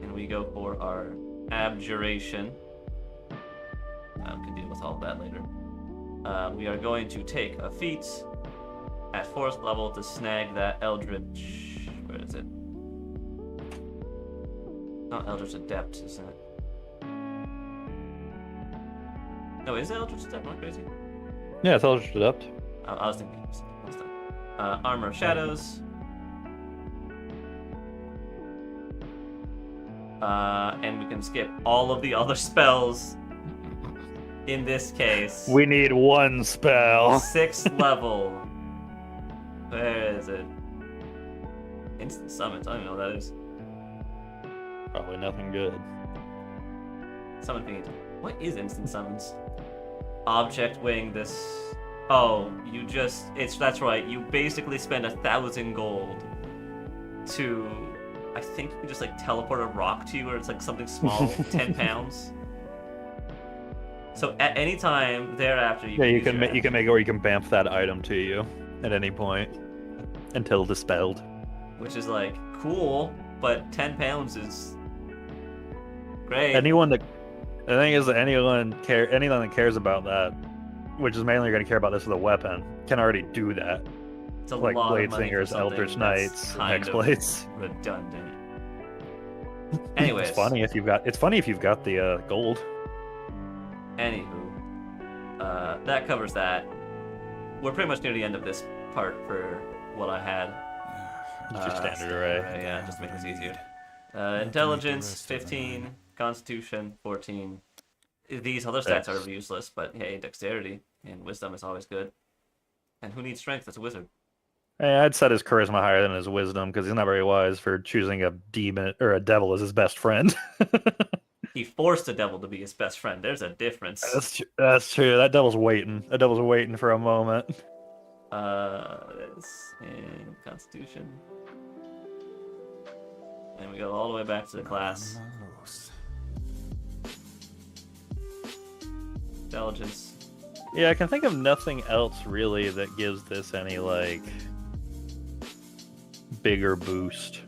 and we go for our abjuration. We can deal with all of that later. We are going to take a feat at 4th level to snag that Eldritch. Where is it? Not Eldritch Adept, isn't it? No, is it Eldritch Adept? Am I crazy? Yeah, it's Eldritch Adept. I was thinking of something else then. Armor of Shadows. And we can skip all of the other spells. In this case, We need one spell. 6th level. Where is it? Instant summons. I don't even know what that is. Probably nothing good. Summon feed. What is instant summons? Object wing. This. Oh, you just. That's right. You basically spend 1,000 gold to. I think you can just like teleport a rock to you, or it's like something small, 10 pounds. So at any time thereafter, you Yeah, can you use can your you can make or you can bamf that item to you at any point until dispelled. which is like cool, but 10 pounds is great. Anyone that the thing is that anyone that cares about that, which is mainly going to care about this with a weapon, can already do that. It's a Like lot Blade of money for Singers, something Eldritch that's Knights, kind of Hexblades. redundant. Anyways, It's funny if you've got the gold. Anywho, that covers that. We're pretty much near the end of this part for what I had. It's just standard array. Yeah, just to make this easier. Intelligence 15, Constitution 14. These other stats are useless, but hey, dexterity and wisdom is always good. And who needs strength? That's a wizard. Hey, I'd set his charisma higher than his wisdom because he's not very wise for choosing a demon or a devil as his best friend. He forced a devil to be his best friend. There's a difference. That's true. That devil's waiting. That devil's waiting for a moment. This and Constitution. And we go all the way back to the class. Intelligence. Yeah, I can think of nothing else really that gives this any like bigger boost.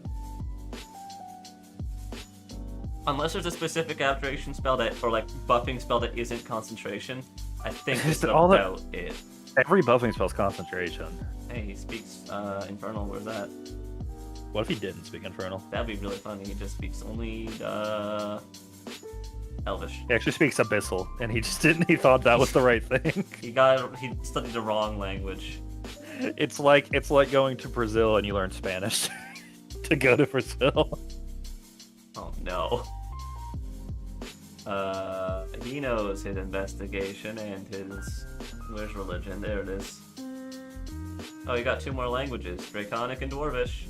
Unless there's a specific abjuration spell that, or like buffing spell that isn't concentration, I think this is All that- about it. Every buffing spell's concentration. Hey, he speaks Infernal. Where's that? What if he didn't speak Infernal? That'd be really funny. He just speaks only Elvish. He actually speaks Abyssal, and he just didn't. He thought that was the right thing. He studied the wrong language. It's like going to Brazil and you learn Spanish to go to Brazil. Oh no. He knows his investigation and his... Where's religion? There it is. Oh, you got 2 more languages. Draconic and Dwarvish.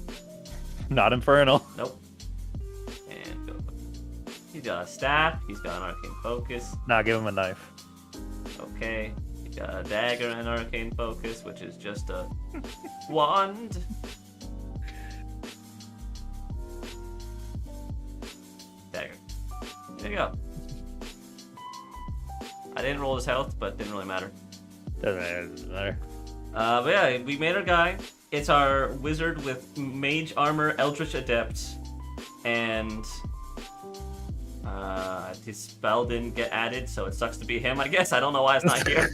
Not Infernal. Nope. And go. He's got a staff. He's got an arcane focus. Nah, give him a knife. Okay. He's got a dagger and arcane focus, which is just a wand. Dagger. There you go. I didn't roll his health, but didn't really matter. Doesn't matter. But yeah, we made our guy. It's our wizard with mage armor, Eldritch Adept, and his spell didn't get added, so it sucks to be him, I guess. I don't know why it's not here.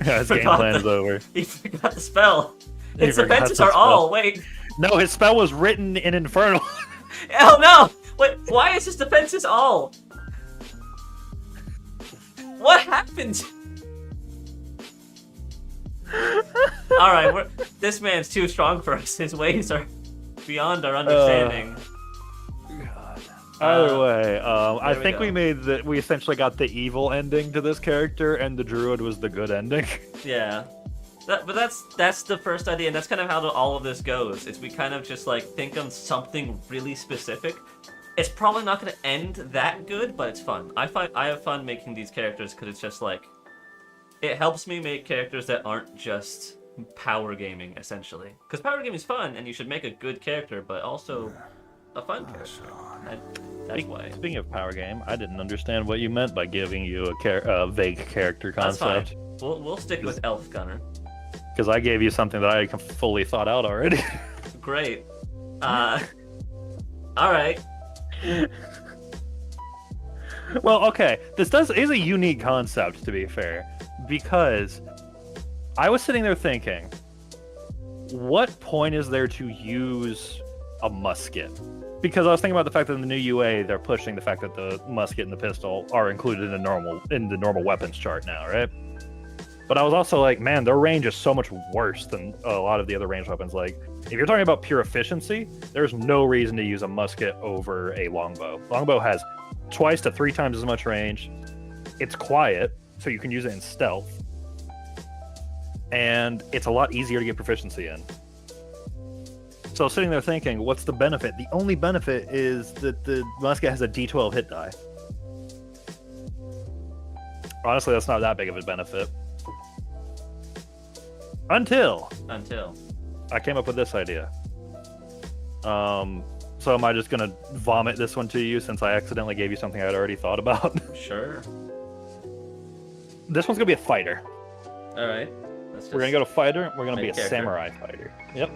Yeah, his game Forgot plan is the- over. He forgot the spell. He Its forgot defenses the are spell. all. Wait. No, his spell was written in Infernal. Oh no! Wait, why is his defenses all? What happened? All right, this man's too strong for us. His ways are beyond our understanding. Either way, I we think go. we essentially got the evil ending to this character, and the druid was the good ending. Yeah. But that's the first idea, and that's kind of how all of this goes. Is we kind of just like think on something really specific. It's probably not going to end that good, but it's fun. I have fun making these characters because it's just like it helps me make characters that aren't just power gaming essentially. Because power gaming is fun, and you should make a good character, but also a fun character. That's why. Speaking of power game, I didn't understand what you meant by giving you a vague character That's fine. concept. We'll stick with Elf Gunner. Because I gave you something that I fully thought out already. Great. All right. Well, okay. This is a unique concept, to be fair, because I was sitting there thinking, what point is there to use a musket? Because I was thinking about the fact that in the new UA they're pushing the fact that the musket and the pistol are included in the normal weapons chart now, right? But I was also like, man, their range is so much worse than a lot of the other ranged weapons. Like, if you're talking about pure efficiency, there's no reason to use a musket over a longbow. Longbow has 2 to 3 times as much range. It's quiet, so you can use it in stealth. And it's a lot easier to get proficiency in. So I was sitting there thinking, what's the benefit? The only benefit is that the musket has a D12 hit die. Honestly, that's not that big of a benefit. Until I came up with this idea. So am I just gonna vomit this one to you since I accidentally gave you something I'd already thought about? Sure. This one's gonna be a fighter. All right. We're gonna go to fighter. We're gonna be Main a character. samurai fighter. Yep.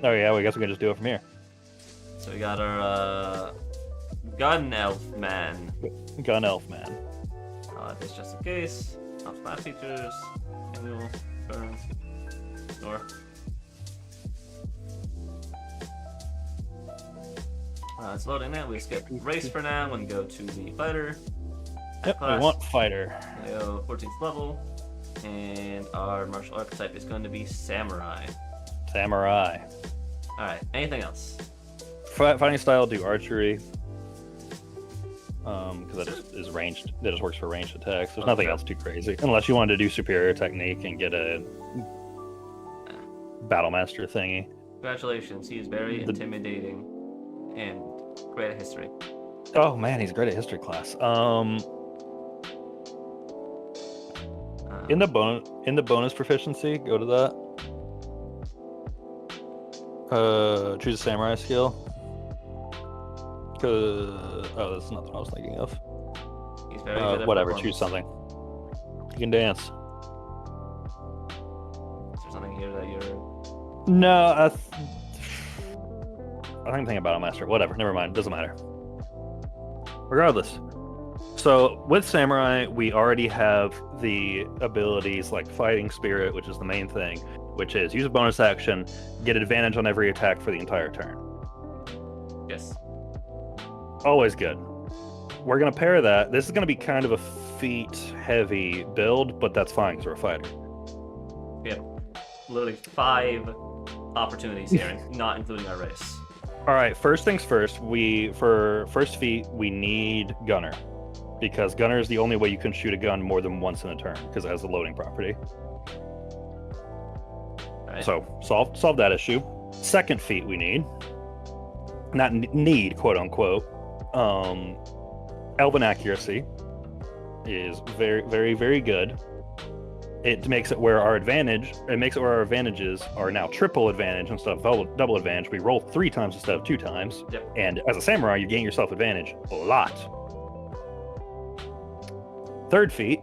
Oh yeah, I guess we can just do it from here. So we got our gun elf man. Gun elf man. This just in case. Off class features. Annual. Burn. Ignore. It's loading now. We skip race for now and go to the fighter. Yep. Class. We want fighter. We go 14th level. And our martial archetype is going to be samurai. Samurai. Alright, anything else? Fighting style, do archery. Because that just is ranged. That just works for ranged attacks. There's nothing Okay. else too crazy, unless you wanted to do superior technique and get a battle master thingy. Congratulations, he is very intimidating and great at history. Oh man, he's great at history class. In the bonus proficiency, go to that. Choose a samurai skill. Oh, that's not what I was thinking of. He's very good at Whatever, performance. choose something. You can dance. Is there something here that you're... No, I think I'm thinking about a master. Whatever, never mind. Doesn't matter. Regardless. So with samurai, we already have the abilities like fighting spirit, which is the main thing, which is use a bonus action, get advantage on every attack for the entire turn. Yes. Always good. We're going to pair that. This is going to be kind of a feat-heavy build, but that's fine because we're a fighter. We have literally 5 opportunities here, not including our race. All right, first things first. For first feat, we need gunner, because gunner is the only way you can shoot a gun more than once in a turn, because it has a loading property. Right. So solve that issue. Second feat we need, not need, quote unquote. Elven accuracy is very, very, very good. It makes it where our advantages are now triple advantage instead of double advantage. We roll 3 times instead of 2 times. Yep. And as a samurai, you gain yourself advantage a lot. Third feat,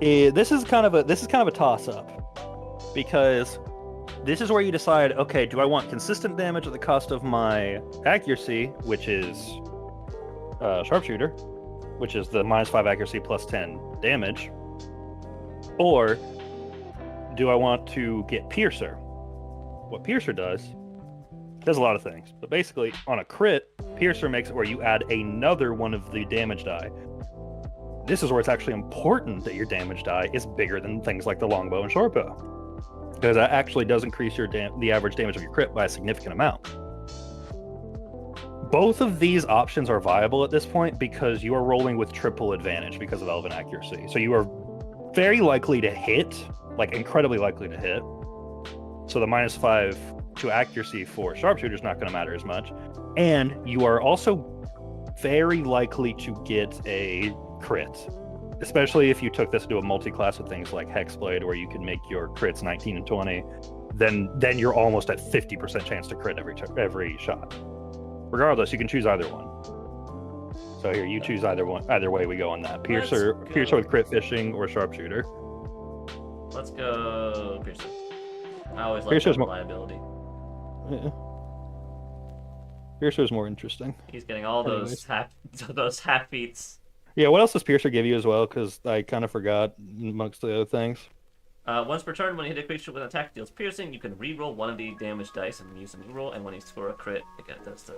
this is kind of a toss-up, because this is where you decide, okay, do I want consistent damage at the cost of my accuracy, which is sharpshooter, which is the -5 accuracy plus 10 damage, or do I want to get piercer? What piercer does a lot of things, but basically on a crit, piercer makes it where you add another one of the damage die. This is where it's actually important that your damage die is bigger than things like the longbow and shortbow. because that actually does increase the average damage of your crit by a significant amount. Both of these options are viable at this point because you are rolling with triple advantage because of Elven Accuracy. So you are very likely to hit, like incredibly likely to hit. So the -5 to accuracy for Sharpshooter is not going to matter as much. And you are also very likely to get a crit, especially if you took this to a multi-class with things like Hexblade, where you can make your crits 19 and 20. Then you're almost at 50% chance to crit every shot. Regardless, you can choose either one. So here, you choose either one. Either way we go on that. Piercer with crit fishing, or Sharpshooter. Let's go Piercer. I always like Piercer's reliability. Yeah. Piercer's more interesting. He's getting all those half beats. Yeah, what else does Piercer give you as well? Because I kind of forgot amongst the other things. Once per turn, when you hit a creature with an attack that deals piercing, you can re-roll one of the damage dice and use a new roll. And when you score a crit, again, that's the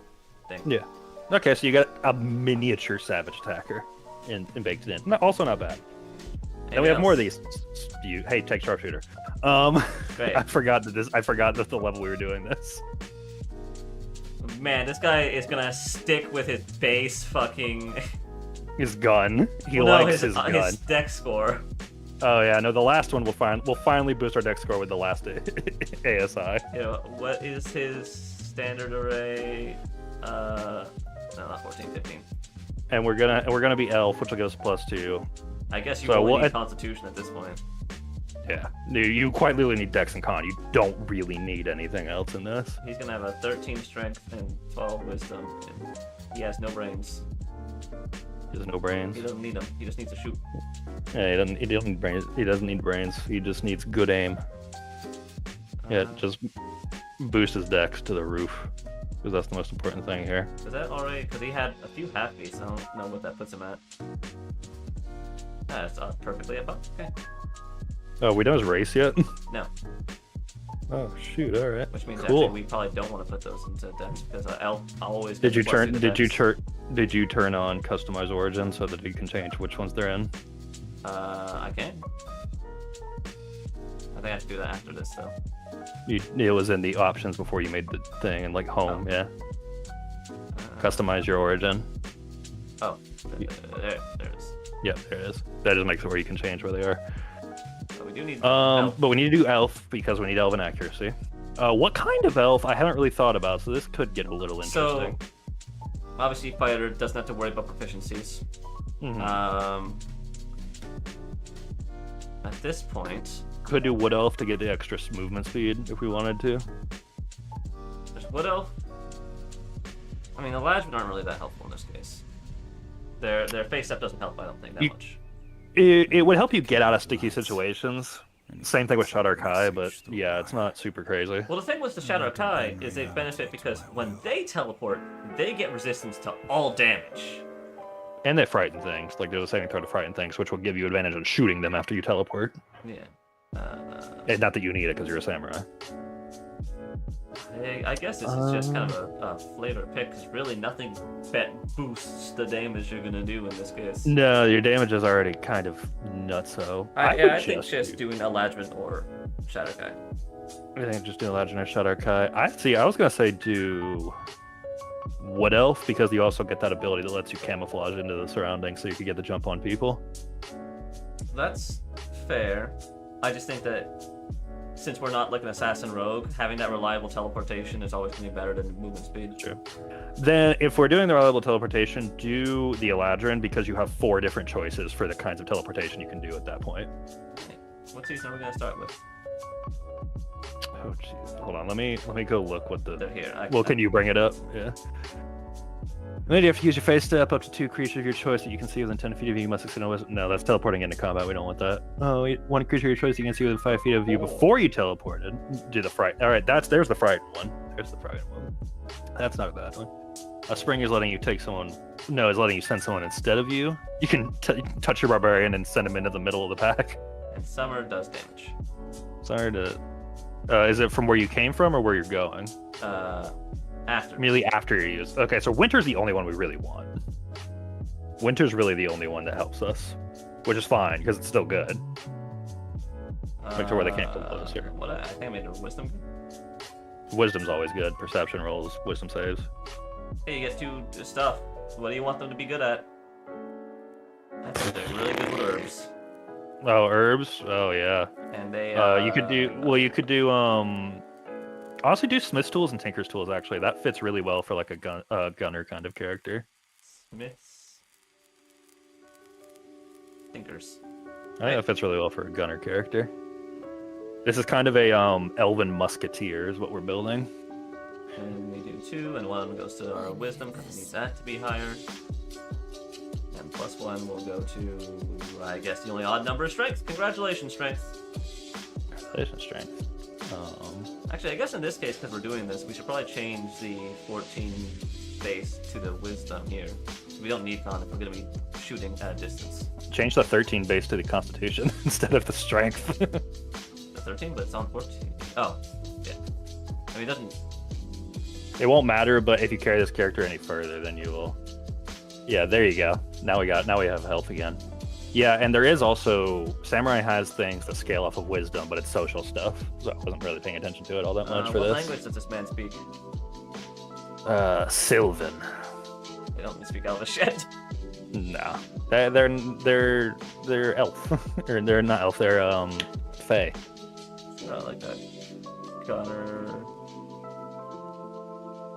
thing. Yeah. Okay, so you got a miniature savage attacker baked in. Also not bad. And we have more of these. Hey, take Sharpshooter. Great. I forgot that the level we were doing this. Man, this guy is gonna stick with his base fucking. His gun. He well, likes his gun. His dex score. Oh yeah, no. The last one we'll finally boost our dex score with the last ASI. Yeah, what is his standard array? No, not 14, 15. And we're gonna be elf, which will give us +2. I guess you So only we'll- need Constitution at this point. Yeah, you quite literally need dex and con. You don't really need anything else in this. He have a 13 strength and 12 wisdom, and he has no brains. He has no brains. He doesn't need them. He just needs to shoot. Yeah, he doesn't need brains. He doesn't need brains. He just needs good aim. Yeah, just boost his dex to the roof, because that's the most important thing here. Is that already? Because he had a few half beats. I don't know what that puts him at. That's perfectly above. Okay. Oh, we done his race yet? No. Oh shoot! All right. Which means Cool. actually we probably don't want to put those into dex because I'll always. Did you get turn? +2 to dex. Did you turn on customize origin so that you can change which ones they're in? I can. I think I have to do that after this though. It was in the options before you made the thing, and like home. Oh. Yeah. Customize your origin. Oh, there it is. Yeah, there it is. That just makes it where you can change where they are. But we do need. But we need to do elf because we need elven accuracy. What kind of elf? I haven't really thought about, so this could get a little interesting. So, obviously, fighter doesn't have to worry about proficiencies. Mhm. At this point, Could do wood elf to get the extra movement speed if we wanted to. there's wood elf. I mean, the Lajmen aren't really that helpful in this case. Their face step doesn't help, I don't think, that much. It would help you get out of sticky situations. Same thing with Shadar Kai, but yeah, it's not super crazy. Well, the thing with the Shadow Kai is they benefit because when they teleport, they get resistance to all damage. And they frighten things. Like there's a saving throw to frighten things, which will give you advantage on shooting them after you teleport. Yeah. And not that you need it because you're a samurai. I guess this is just kind of a flavor pick, because really nothing boosts the damage you're gonna do in this case. No, your damage is already kind of nutso. I think just doing a Lajmen or Shadow Kai. I think just do Legend or Shadar Kai. I was gonna say do Wood Elf because you also get that ability that lets you camouflage into the surroundings, so you can get the jump on people. That's fair. I just think that since we're not like an assassin rogue, having that reliable teleportation is always going to be better than movement speed. True. Then, if we're doing the reliable teleportation, do the Eladrin because you have 4 different choices for the kinds of teleportation you can do at that point. What season are we going to start with? Oh, jeez. Hold on. Let me go look what the. They're here. Well, can you bring it up? Yeah. Then you have to use your face step up to 2 creatures of your choice that you can see within 10 feet of you. You must succeed on wisdom. No, that's teleporting into combat. We don't want that. Oh, 1 creature of your choice you can see within 5 feet of you before you teleported. Do the fright. All right, there's the fright one. There's the fright one. That's not a bad one. A spring is letting you take someone. No, is letting you send someone instead of you. You can touch your barbarian and send him into the middle of the pack. And summer does damage. Sorry to. Is it from where you came from or where you're going? After. Immediately after you use. Okay, so winter's the only one we really want. Winter's really the only one that helps us, which is fine because it's still good. Like to where they can't come closer. What I think I made a wisdom. Wisdom's always good. Perception rolls, wisdom saves. Hey, you get 2 stuff. What do you want them to be good at? That's they're really good with herbs. Oh, herbs. Oh yeah. And they. You could do. Well, you could do. Honestly, do smith's tools and tinker's tools. Actually, that fits really well for like a gunner kind of character. Smiths. Thinkers. I think that fits really well for a gunner character. This is kind of a elven musketeer is what we're building. And we do 2, and 1 goes to our wisdom because we need that to be higher. And +1 will go to, I guess, the only odd number of strength. Congratulations, strength. Congratulations, strength. Actually, I guess in this case, because we're doing this, we should probably change the 14 base to the wisdom here. We don't need con if we're going to be shooting at a distance. Change the 13 base to the constitution instead of the strength. The 13, but it's on 14. Oh, yeah. I mean, it doesn't. It won't matter, but if you carry this character any further, then you will. Yeah, there you go. Now we have health again. Yeah, and there is also Samurai has things that scale off of wisdom, but it's social stuff. So I wasn't really paying attention to it all that much for what this. language does this man speak? Sylvan. They don't speak Elvish yet. No, they're elf, or they're not elf. They're fae. I like that. Gunner.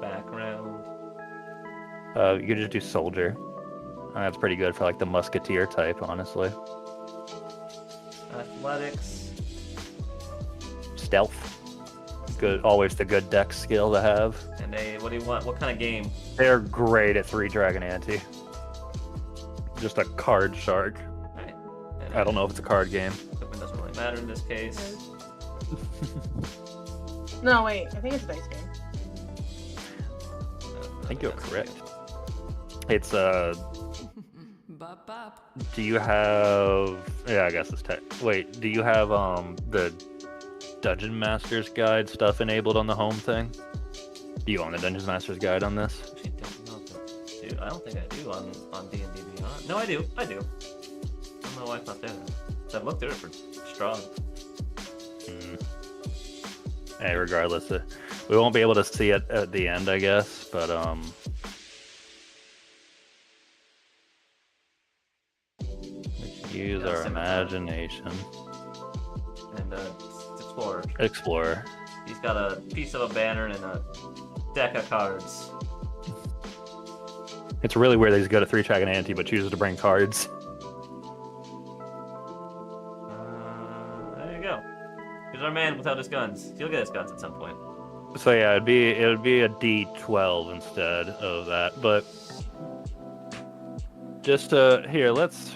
Background. You could just do soldier. That's pretty good for like the musketeer type, honestly. Athletics. Stealth. Good, always the good dex skill to have. And what do you want? What kind of game? They're great at 3 Dragon Ante. Just a card shark. Right. I don't know if it's a card game. Equipment doesn't really matter in this case. No, wait. I think it's a dice game. I think you're correct. It's Bop bop. do you have? Yeah, I guess it's tech. Wait, do you have the Dungeon Master's Guide stuff enabled on the home thing? Do you own the Dungeon Master's Guide on this? Actually, don't know if I do. I don't think I do on D&D Beyond. No, I do. I do. I don't know why it's not there. I've looked through it for strong. Hey, regardless, we won't be able to see it at the end, I guess, but use our imagination. And Explorer. Explorer. He's got a piece of a banner and a deck of cards. It's really weird that he's good at 3 Dragon Ante, but chooses to bring cards. There you go. Here's our man without his guns. He'll get his guns at some point. So yeah, it would be a D12 instead of that, but just here let's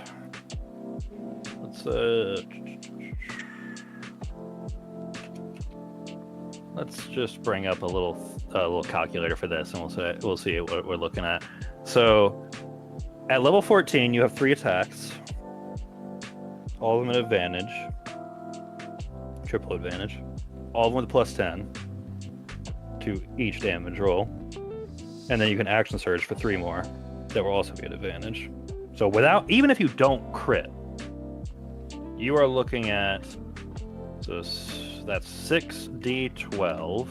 just bring up a little calculator for this, and we'll see what we're looking at. So at level 14, you have 3 attacks, all of them at advantage, triple advantage, all of them with +10 to each damage roll, and then you can action surge for 3 more that will also be at advantage. So even if you don't crit, you are looking at that's 6d12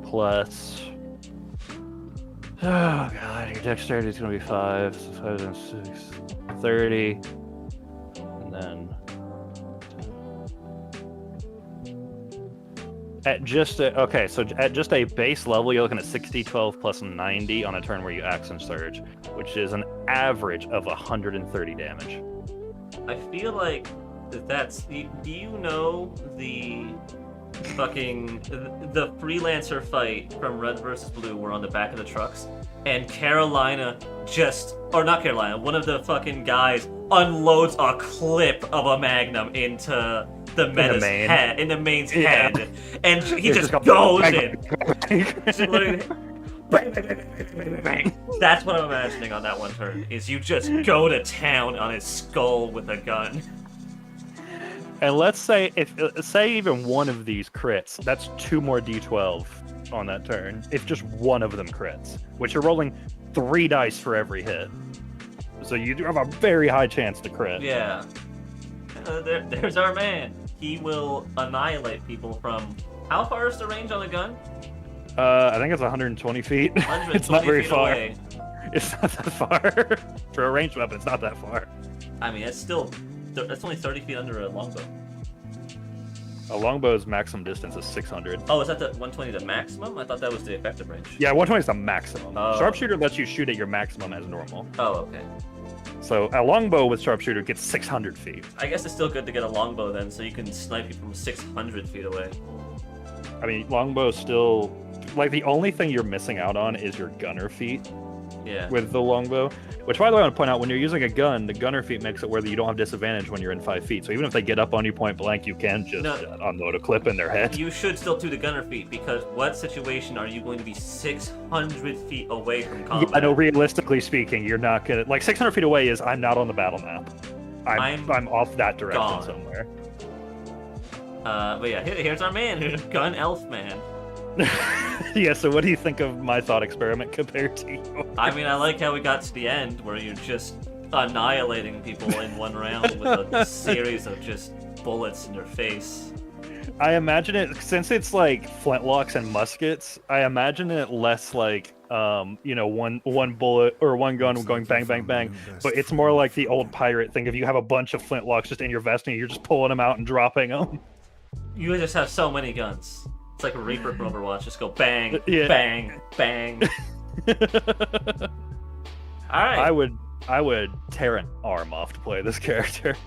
plus. Oh god, your dexterity is going to be 5, so 5 and 6, 30, and then at just a base level, you're looking at 6d12 plus 90 on a turn where you action surge, which is an average of 130 damage. I feel like that's. Do you know the fucking the freelancer fight from Red vs. Blue were on the back of the trucks, and Carolina not Carolina, one of the fucking guys unloads a clip of a magnum into the Meta's head, in the main's head, and he just goes in. Just literally, that's what I'm imagining on that one turn, is you just go to town on his skull with a gun. And let's say say even one of these crits, that's 2 more d12 on that turn. If just one of them crits, which you're rolling 3 dice for every hit. So you do have a very high chance to crit. Yeah. There's our man. he will annihilate people from. How far is the range on a gun? I think it's 120 feet. 120 It's not very feet far. away. It's not that far. For a ranged weapon, it's not that far. I mean, that's only 30 feet under a longbow. A longbow's maximum distance is 600. Oh, is that the 120 the maximum? I thought that was the effective range. Yeah, 120 is the maximum. Oh. Sharpshooter lets you shoot at your maximum as normal. Oh, okay. So a longbow with sharpshooter gets 600 feet. I guess it's still good to get a longbow then, so you can snipe you from 600 feet away. I mean, longbow's still like the only thing you're missing out on is your gunner feet Yeah. with the longbow. Which, by the way, I want to point out, when you're using a gun, the gunner feet makes it where you don't have disadvantage when you're in 5 feet. So even if they get up on you point blank, you can just unload a clip in their head. You should still do the gunner feet, because what situation are you going to be 600 feet away from combat? I know, realistically speaking, you're not gonna 600 feet away is I'm not on the battle map. I'm off that direction gone. somewhere. But yeah, here's our man, who's a gun elf man. Yeah, so what do you think of my thought experiment compared to you? I mean, I like how we got to the end where you're just annihilating people in one round with a series of just bullets in your face. I imagine it, since it's like flintlocks and muskets, I imagine it less like one bullet or one gun going bang bang bang, but it's more like the old pirate thing. If you have a bunch of flintlocks just in your vest and you're just pulling them out and dropping them. You just have so many guns. It's like a Reaper from Overwatch. Just go bang, Yeah. bang, bang. All right. I would tear an arm off to play this character.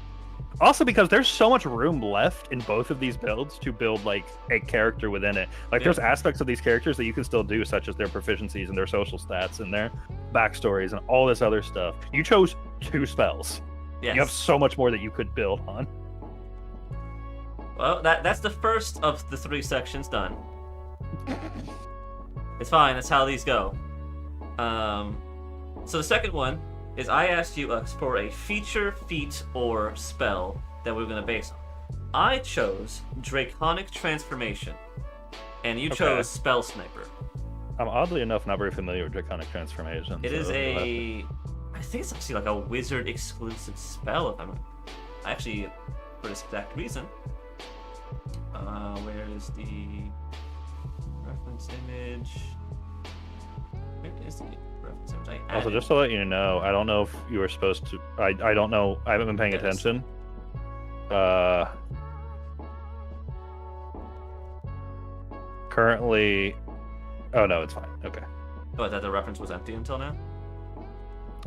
Also, because there's so much room left in both of these builds to build like a character within it. Like, there's aspects of these characters that you can still do, such as their proficiencies and their social stats and their backstories and all this other stuff. You chose 2 spells. Yes. You have so much more that you could build on. Well, that's the first of the 3 sections done. It's fine. That's how these go. So the second one is I asked you for a feature, feat, or spell that we are going to base on. I chose Draconic Transformation, and you chose Spell Sniper. I'm oddly enough not very familiar with Draconic Transformation. It is I think it's actually like a wizard exclusive spell. If I'm actually, for this exact reason. Where is the reference image? Where is the reference image? Also, just to let you know, I don't know if you were supposed to. I don't know. I haven't been paying attention. Currently. Oh no, it's fine. Okay. Oh, that the reference was empty until now?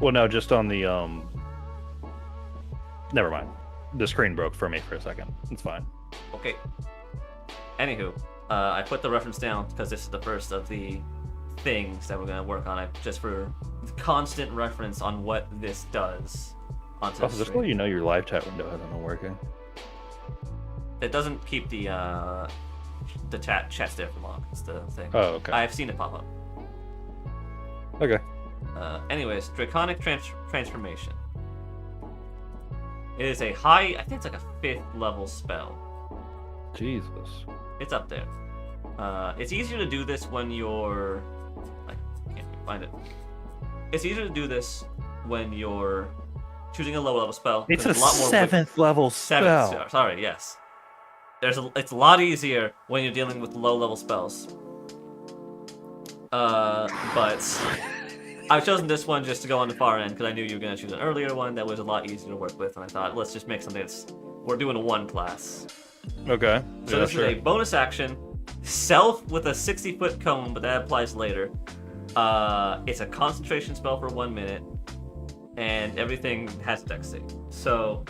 Well, no, just on the Never mind. The screen broke for me for a second. It's fine. Okay. Anywho, I put the reference down because this is the first of the things that we're going to work on, just for constant reference on what this does. Onto Also, the just to let screen. you know, your live chat window hasn't been working. It doesn't keep the chats there for long. It's the thing. Oh, okay. I've seen it pop up. Okay. Anyways, Draconic Transformation. It is a high, I think it's like a 5th level spell. Jesus. It's up there. It's easier to do this when you're... I can't find it. It's easier to do this when you're choosing a low level spell. It's a there's lot more 7th level Seventh, spell. sorry, yes. It's a lot easier when you're dealing with low level spells. But I've chosen this one just to go on the far end because I knew you were going to choose an earlier one that was a lot easier to work with, and I thought, let's just make something that's... We're doing a 1 class. Okay. So this is a bonus action, self with a 60-foot cone, but that applies later. It's a concentration spell for 1 minute, and everything has dex save. So,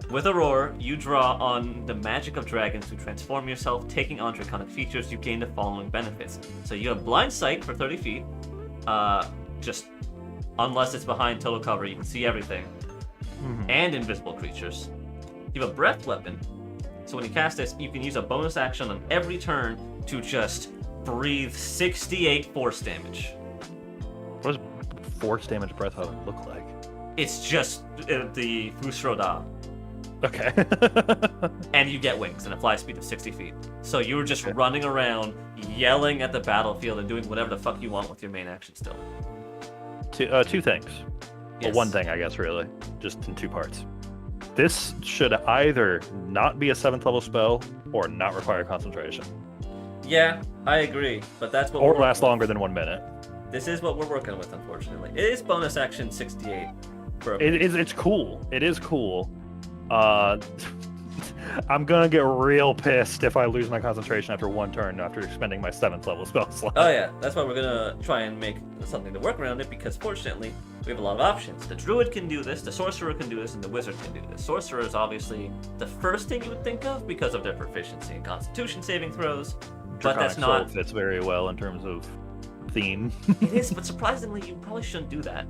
with Aurora, you draw on the magic of dragons to transform yourself, taking on draconic features. You gain the following benefits. So you have blind sight for 30 feet. Just unless it's behind total cover, you can see everything. And invisible creatures. You have a breath weapon. So when you cast this, you can use a bonus action on every turn to just breathe 68 force damage. What does force damage breath weapon look like? It's just the Fusroda. Okay. And you get wings and a fly speed of 60 feet. So you're just running around, yelling at the battlefield and doing whatever the fuck you want with your main action still. Two things. Yes. Well, one thing, I guess, really. Just in 2 parts. This should either not be a 7th level spell or not require concentration, Yeah, I agree, but that's what or we're last working longer than 1 minute. with. This is what we're working with, unfortunately. It is bonus action 68 for a It's cool. It is cool. I'm gonna get real pissed if I lose my concentration after 1 turn after spending my 7th level spell slot. Oh yeah, that's why we're gonna try and make something to work around it, because fortunately we have a lot of options. The druid can do this, the sorcerer can do this, and the wizard can do this. Sorcerer is obviously the first thing you would think of because of their proficiency in Constitution saving throws, but Draconic that's Soul not. fits very well in terms of theme It is, but surprisingly, you probably shouldn't do that.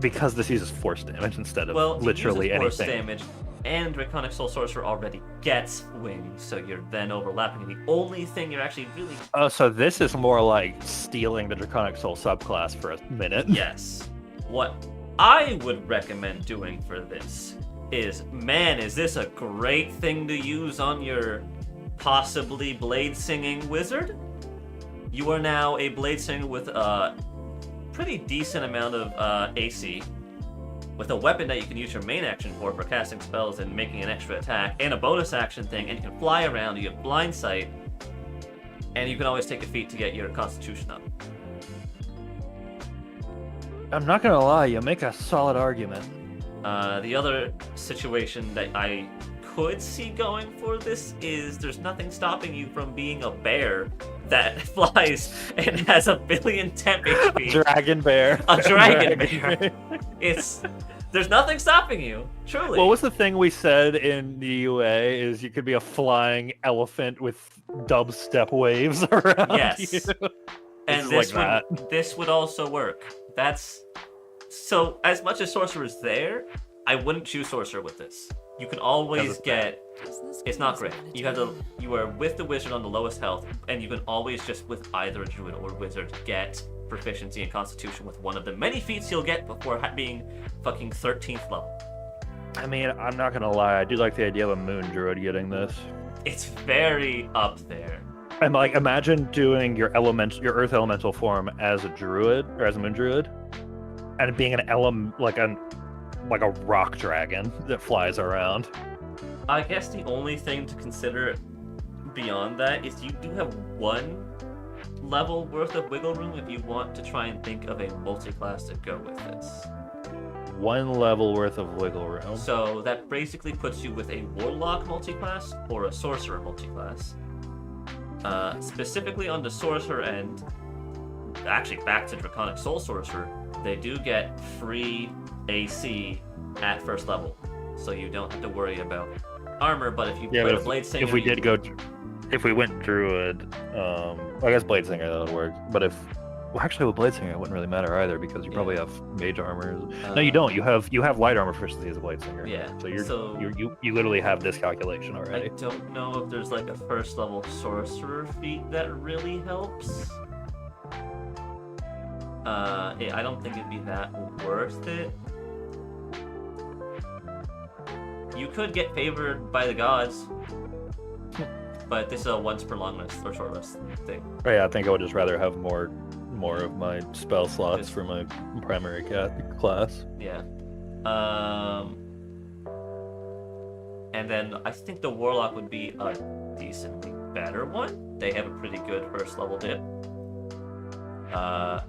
because this uses force damage instead of Well, it literally uses force anything. damage, and Draconic Soul Sorcerer already gets wings, so you're then overlapping. And the only thing you're actually really Oh, so this is more like stealing the Draconic Soul subclass for a minute. Yes. What I would recommend doing for this is, man, is this a great thing to use on your possibly blade singing wizard? You are now a blade singer with a pretty decent amount of AC, with a weapon that you can use your main action for casting spells and making an extra attack, and a bonus action thing, and you can fly around, you have blind sight, and you can always take a feat to get your constitution up. I'm not gonna lie, you make a solid argument. The other situation that I could see going for this is there's nothing stopping you from being a bear that flies and has a billion temp HP. Dragon bear. A dragon bear. There's nothing stopping you, truly. What was the thing we said in the UA is you could be a flying elephant with dubstep waves around Yes. you. And This is like this would also work. That's so, as much as sorcerer is there, I wouldn't choose sorcerer with this. You can always it's get. It's not great. You are with the wizard on the lowest health, and you can always just with either a druid or wizard get proficiency in Constitution with one of the many feats you'll get before being fucking 13th level. I mean, I'm not gonna lie, I do like the idea of a moon druid getting this. It's very up there. And like, imagine doing your earth elemental form as a druid or as a moon druid, and being an like a rock dragon that flies around. I guess the only thing to consider beyond that is you do have 1 level worth of wiggle room if you want to try and think of a multi-class to go with this. 1 level worth of wiggle room. So that basically puts you with a warlock multi-class or a sorcerer multi-class. Specifically on the sorcerer end, actually back to Draconic Soul Sorcerer, they do get free AC at first level, so you don't have to worry about armor. But if you play a blade singer, if we went druid, I guess blade singer that would work. But actually with blade singer it wouldn't really matter either because you probably have mage armor. No, you don't. You have light armor proficiency as a blade singer. Yeah. So you literally have this calculation already. I don't know if there's like a first level sorcerer feat that really helps. I don't think it'd be that worth it. You could get favored by the gods, but this is a once per long rest or short rest thing. Oh, yeah, I think I would just rather have more of my spell slots for my primary class. Yeah. And then I think the warlock would be a decently better one. They have a pretty good first level dip.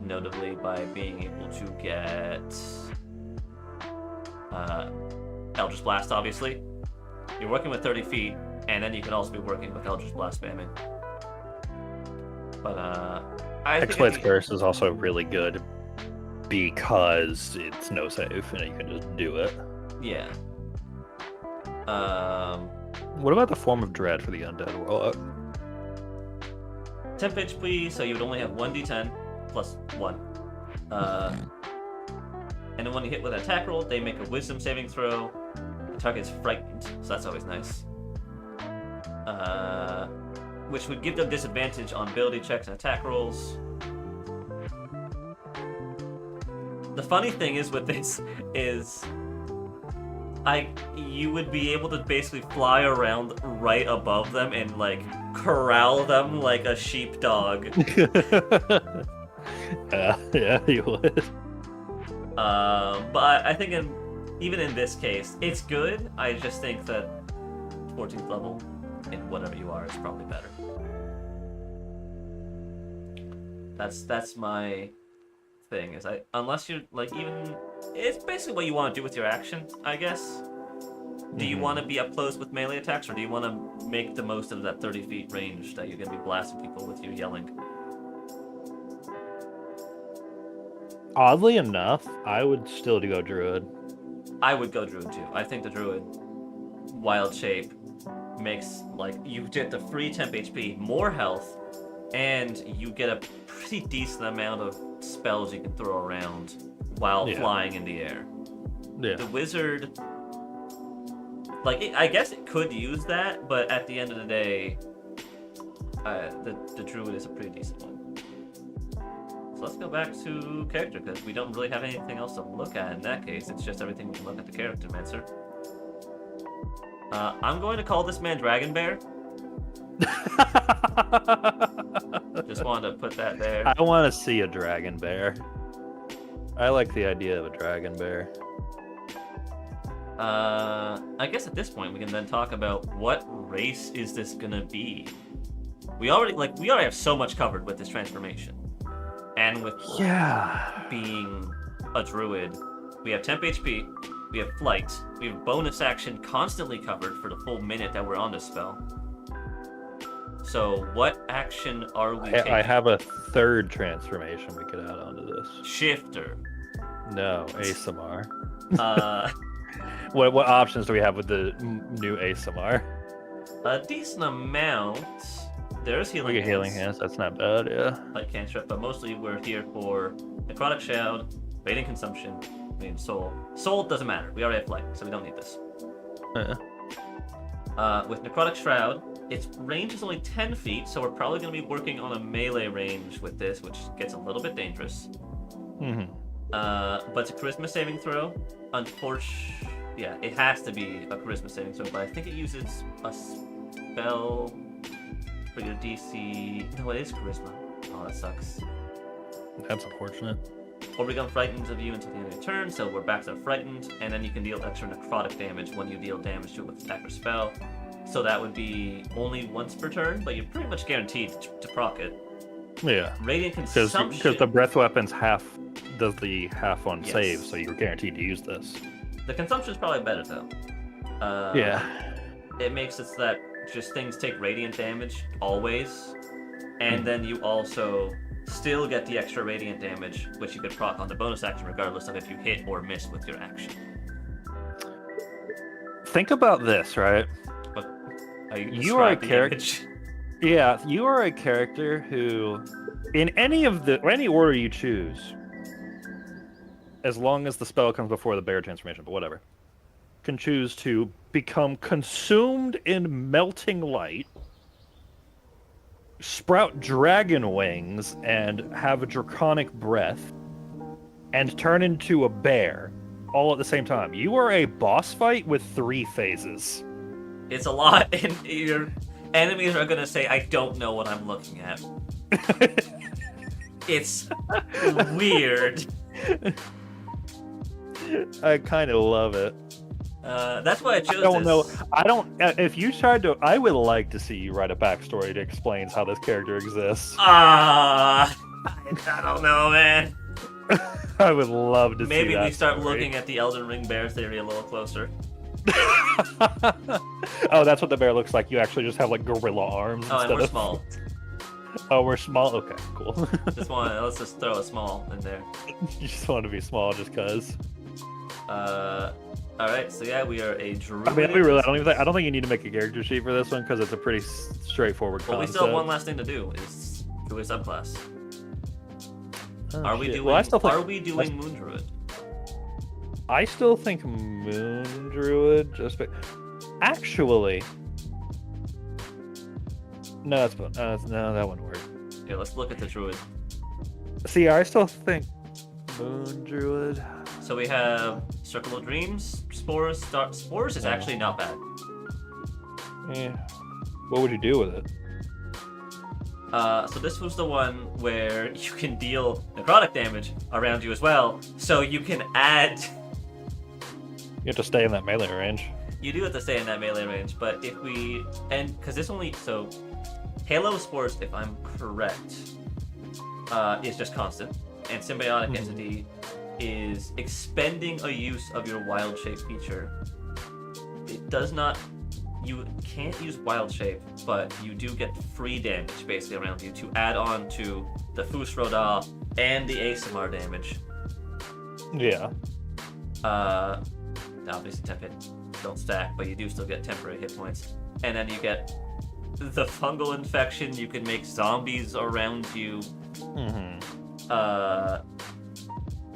Notably by being able to get Eldritch Blast, obviously. You're working with 30 feet, and then you can also be working with Eldritch Blast spamming. But X-Blade's Curse is also really good because it's no save and you can just do it. Yeah. What about the Form of Dread for the Undead Warlock? 10 HP, so you would only have 1d10 plus 1. And then when you hit with an attack roll, they make a wisdom saving throw. The target's frightened, so that's always nice. Which would give them disadvantage on ability checks and attack rolls. The funny thing is with this is you would be able to basically fly around right above them and like corral them like a sheepdog. Yeah, you would. But I think even in this case, it's good. I just think that 14th level in whatever you are is probably better. That's my thing. Is unless you're like even it's basically what you want to do with your action, I guess. Do you want to be up close with melee attacks, or do you want to make the most of that 30 feet range that you're going to be blasting people with you yelling? Oddly enough, I would still go druid. I would go druid too. I think the druid wild shape makes like you get the free temp HP, more health, and you get a pretty decent amount of spells you can throw around while flying in the air. Yeah. The wizard, like I guess it could use that, but at the end of the day, the druid is a pretty decent one. So let's go back to character, because we don't really have anything else to look at in that case. It's just everything we can look at the character, Mancer. I'm going to call this man Dragon Bear. Just wanted to put that there. I want to see a dragon bear. I like the idea of a dragon bear. I guess at this point we can then talk about what race is this gonna be. We already have so much covered with this transformation. And with being a druid, we have temp HP, we have flight, we have bonus action constantly covered for the full minute that we're on this spell. So what action are we taking? I have a third transformation we could add onto this. Shifter. No, ASMR. Uh, What options do we have with the new ASMR? a decent amount. There's healing We get healing hands. That's not bad. Yeah. Like cantrip, but mostly we're here for necrotic shroud, baiting consumption, soul. Soul doesn't matter. We already have flight, so we don't need this. With necrotic shroud, its range is only 10 feet, so we're probably going to be working on a melee range with this, which gets a little bit dangerous. But it's a charisma saving throw. Unfortunately, yeah, it has to be a charisma saving throw, but I think it uses a spell for your DC. No, it is charisma. Oh, that sucks. That's unfortunate. Or become frightened of you until the end of your turn, so we're back to frightened, and then you can deal extra necrotic damage when you deal damage to it with attack or spell. So that would be only once per turn, but you're pretty much guaranteed to proc it. Yeah. Radiant consumption. Because the breath weapon's does the half on Yes. save, so you're guaranteed to use this. The consumption's probably better though. Yeah. It makes it so that just things take radiant damage always, and then you also still get the extra radiant damage, which you could proc on the bonus action regardless of if you hit or miss with your action. Think about this, right? But You are a character. Yeah, you are a character who, in any order you choose, as long as the spell comes before the bear transformation, but whatever, can choose to become consumed in melting light, sprout dragon wings, and have a draconic breath, and turn into a bear, all at the same time. You are a boss fight with 3 phases. It's a lot, and your enemies are gonna say, "I don't know what I'm looking at." It's weird. I kind of love it. That's why I chose I don't know. this. I don't. If you tried to, I would like to see you write a backstory that explains how this character exists. I don't know, man. I would love to see Maybe that we start story. looking at the Elden Ring bear theory a little closer. Oh, that's what the bear looks like. You actually just have like gorilla arms Oh, and instead we're of. small. Oh, we're small. Okay, cool. Let's just throw a small in there. You just want to be small, just cause. All right. So yeah, we are a druid. I mean, I don't think you need to make a character sheet for this one because it's a pretty straightforward Well, we concept. still have one last thing to do. Is druid subclass. Oh, Are we shit. doing? Well, I still think, Are we doing moon druid? I still think Moon Druid just actually. No, that's no, that wouldn't work. Yeah, let's look at the druid. See, I still think Moon Druid. So we have Circle of Dreams, Spores. Spores is actually not bad. Yeah. What would you do with it? So this was the one where you can deal necrotic damage around you as well. So you can add You have to stay in that melee range. You do have to stay in that melee range, but if we because this only Halo Sports, if I'm correct, is just constant, and Symbiotic Entity is expending a use of your Wild Shape feature. It does not. You can't use Wild Shape, but you do get free damage basically around you to add on to the Fus Rodal and the ASMR damage. Yeah. Obviously temp hit don't stack, but you do still get temporary hit points. And then you get the fungal infection. You can make zombies around you.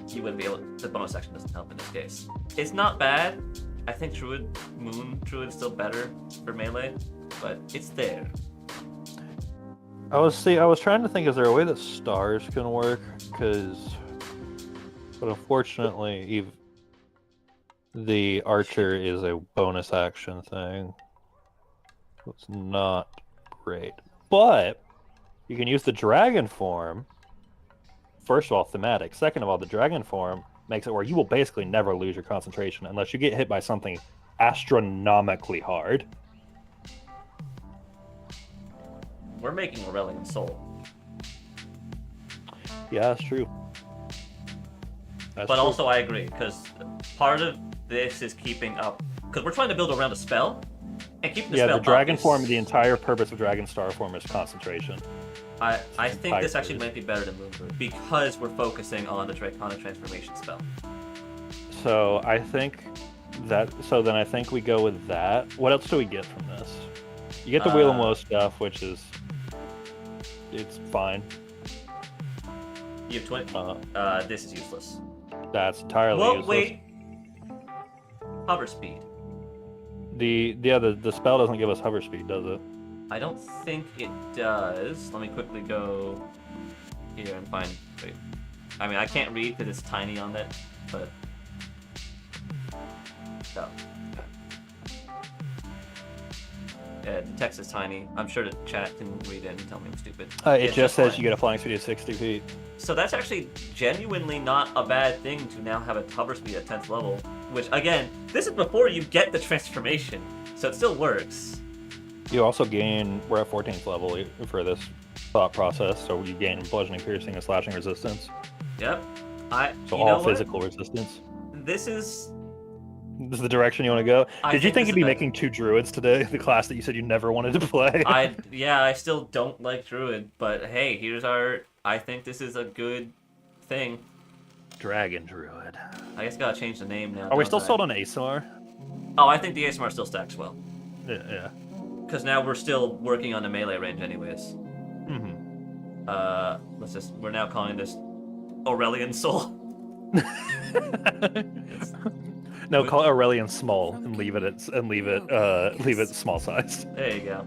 You wouldn't be able. The bonus action doesn't help in this case. It's not bad. I think Moon Druid is still better for melee, but it's there. I was trying to think, is there a way that stars can work? But unfortunately, the archer is a bonus action thing. So it's not great. But you can use the dragon form. First of all, thematic. Second of all, the dragon form makes it where you will basically never lose your concentration unless you get hit by something astronomically hard. We're making Aurelian Soul. Yeah, that's true. That's But true. also, I agree, because part of this is keeping up. Because we're trying to build around a spell, and keeping the spell the up dragon is- form, the entire purpose of Dragon Star form is concentration. I think this actually Entire- might be better than Moonbird, because we're focusing on the Draconic Transformation spell. So I think then I think we go with that. What else do we get from this? You get the Wheel and Woe stuff, which is it's fine. You have 20. This is useless. That's entirely Well, useless. wait. Hover speed. The spell doesn't give us hover speed, does it? I don't think it does. Let me quickly go here and find. Wait. I mean, I can't read because it's tiny on it, but. No. Yeah, the text is tiny. I'm sure the chat can read it and tell me I'm stupid. It It's just says fine. you get a flying speed of 60 feet. So that's actually genuinely not a bad thing to now have a hover speed at 10th level. Which, again, this is before you get the transformation, so it still works. You also gain. We're at 14th level for this thought process, so you gain bludgeoning, piercing, and slashing resistance. Yep. So you know all what? physical resistance. This is. This is the direction you want to go. I Did you think this you'd be is better. making 2 druids today? The class that you said you never wanted to play. I still don't like Druid, but hey, here's our. I think this is a good thing. Dragon druid. I guess gotta change the name now. Are we don't still I? sold on ASMR? Oh, I think the ASMR still stacks well. Yeah. Because now we're still working on the melee range, anyways. Mm-hmm. We're now calling this Aurelian Soul. No, call it Aurelian small and leave it small sized. There you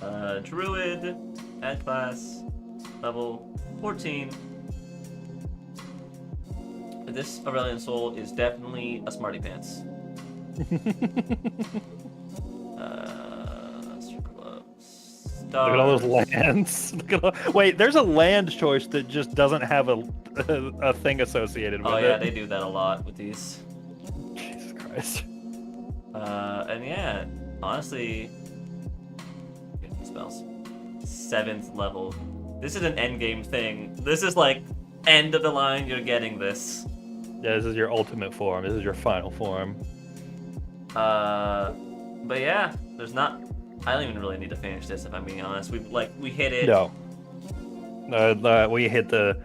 go. Druid, add class, level 14. This Aurelian Soul is definitely a smarty pants. Look at all those Stars. lands. Wait, there's a land choice that just doesn't have a thing associated with Oh it. yeah, they do that a lot with these. Jesus Christ. And yeah, honestly, spells. 7th level. This is an end game thing. This is like end of the line. You're getting this. Yeah, this is your ultimate form. This is your final form. But yeah, there's not. I don't even really need to finish this if I'm being honest. We hit it. No. We hit the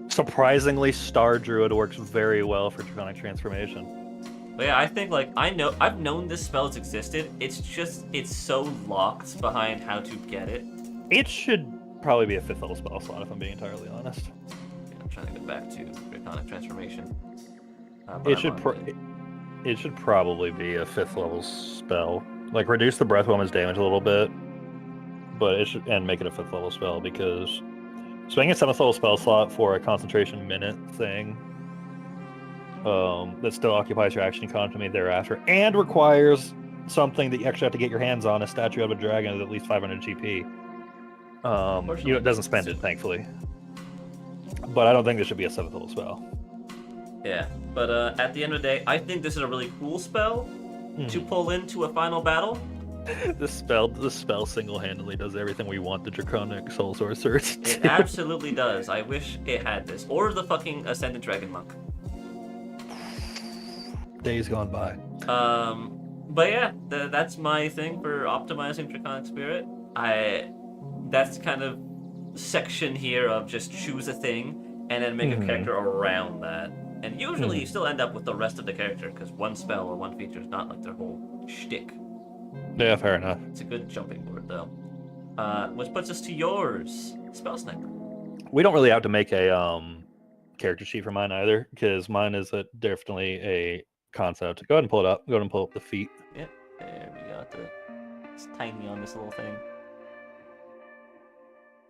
surprisingly Star Druid works very well for Draconic Transformation. But yeah, I think I've known this spell has existed. It's so locked behind how to get it. It should probably be a 5th level spell slot if I'm being entirely honest. Yeah, I'm trying to get back to Draconic Transformation. It should probably be a 5th level spell. Like reduce the breath woman's damage a little bit, but it should and make it a 5th level spell because swinging a 7th level spell slot for a concentration minute thing that still occupies your action economy thereafter and requires something that you actually have to get your hands on, a statue of a dragon with at least 500 GP. It doesn't spend it, thankfully. But I don't think this should be a 7th level spell. Yeah, but at the end of the day, I think this is a really cool spell to pull into a final battle. The spell single-handedly does everything we want the Draconic Soul Sorcerer to It do. absolutely does. I wish it had this. Or the fucking Ascendant Dragon Monk. Days gone by. But yeah, that's my thing for optimizing Draconic Spirit. That's kind of section here of just choose a thing and then make a character around that. And usually you still end up with the rest of the character because one spell or one feature is not like their whole shtick. Yeah, fair enough. It's a good jumping board though. Which puts us to yours, Spell Sniper. We don't really have to make a character sheet for mine either, because mine is definitely a concept. Go ahead and pull it up. Go ahead and pull up the feat. Yep, there we got it's tiny on this little thing.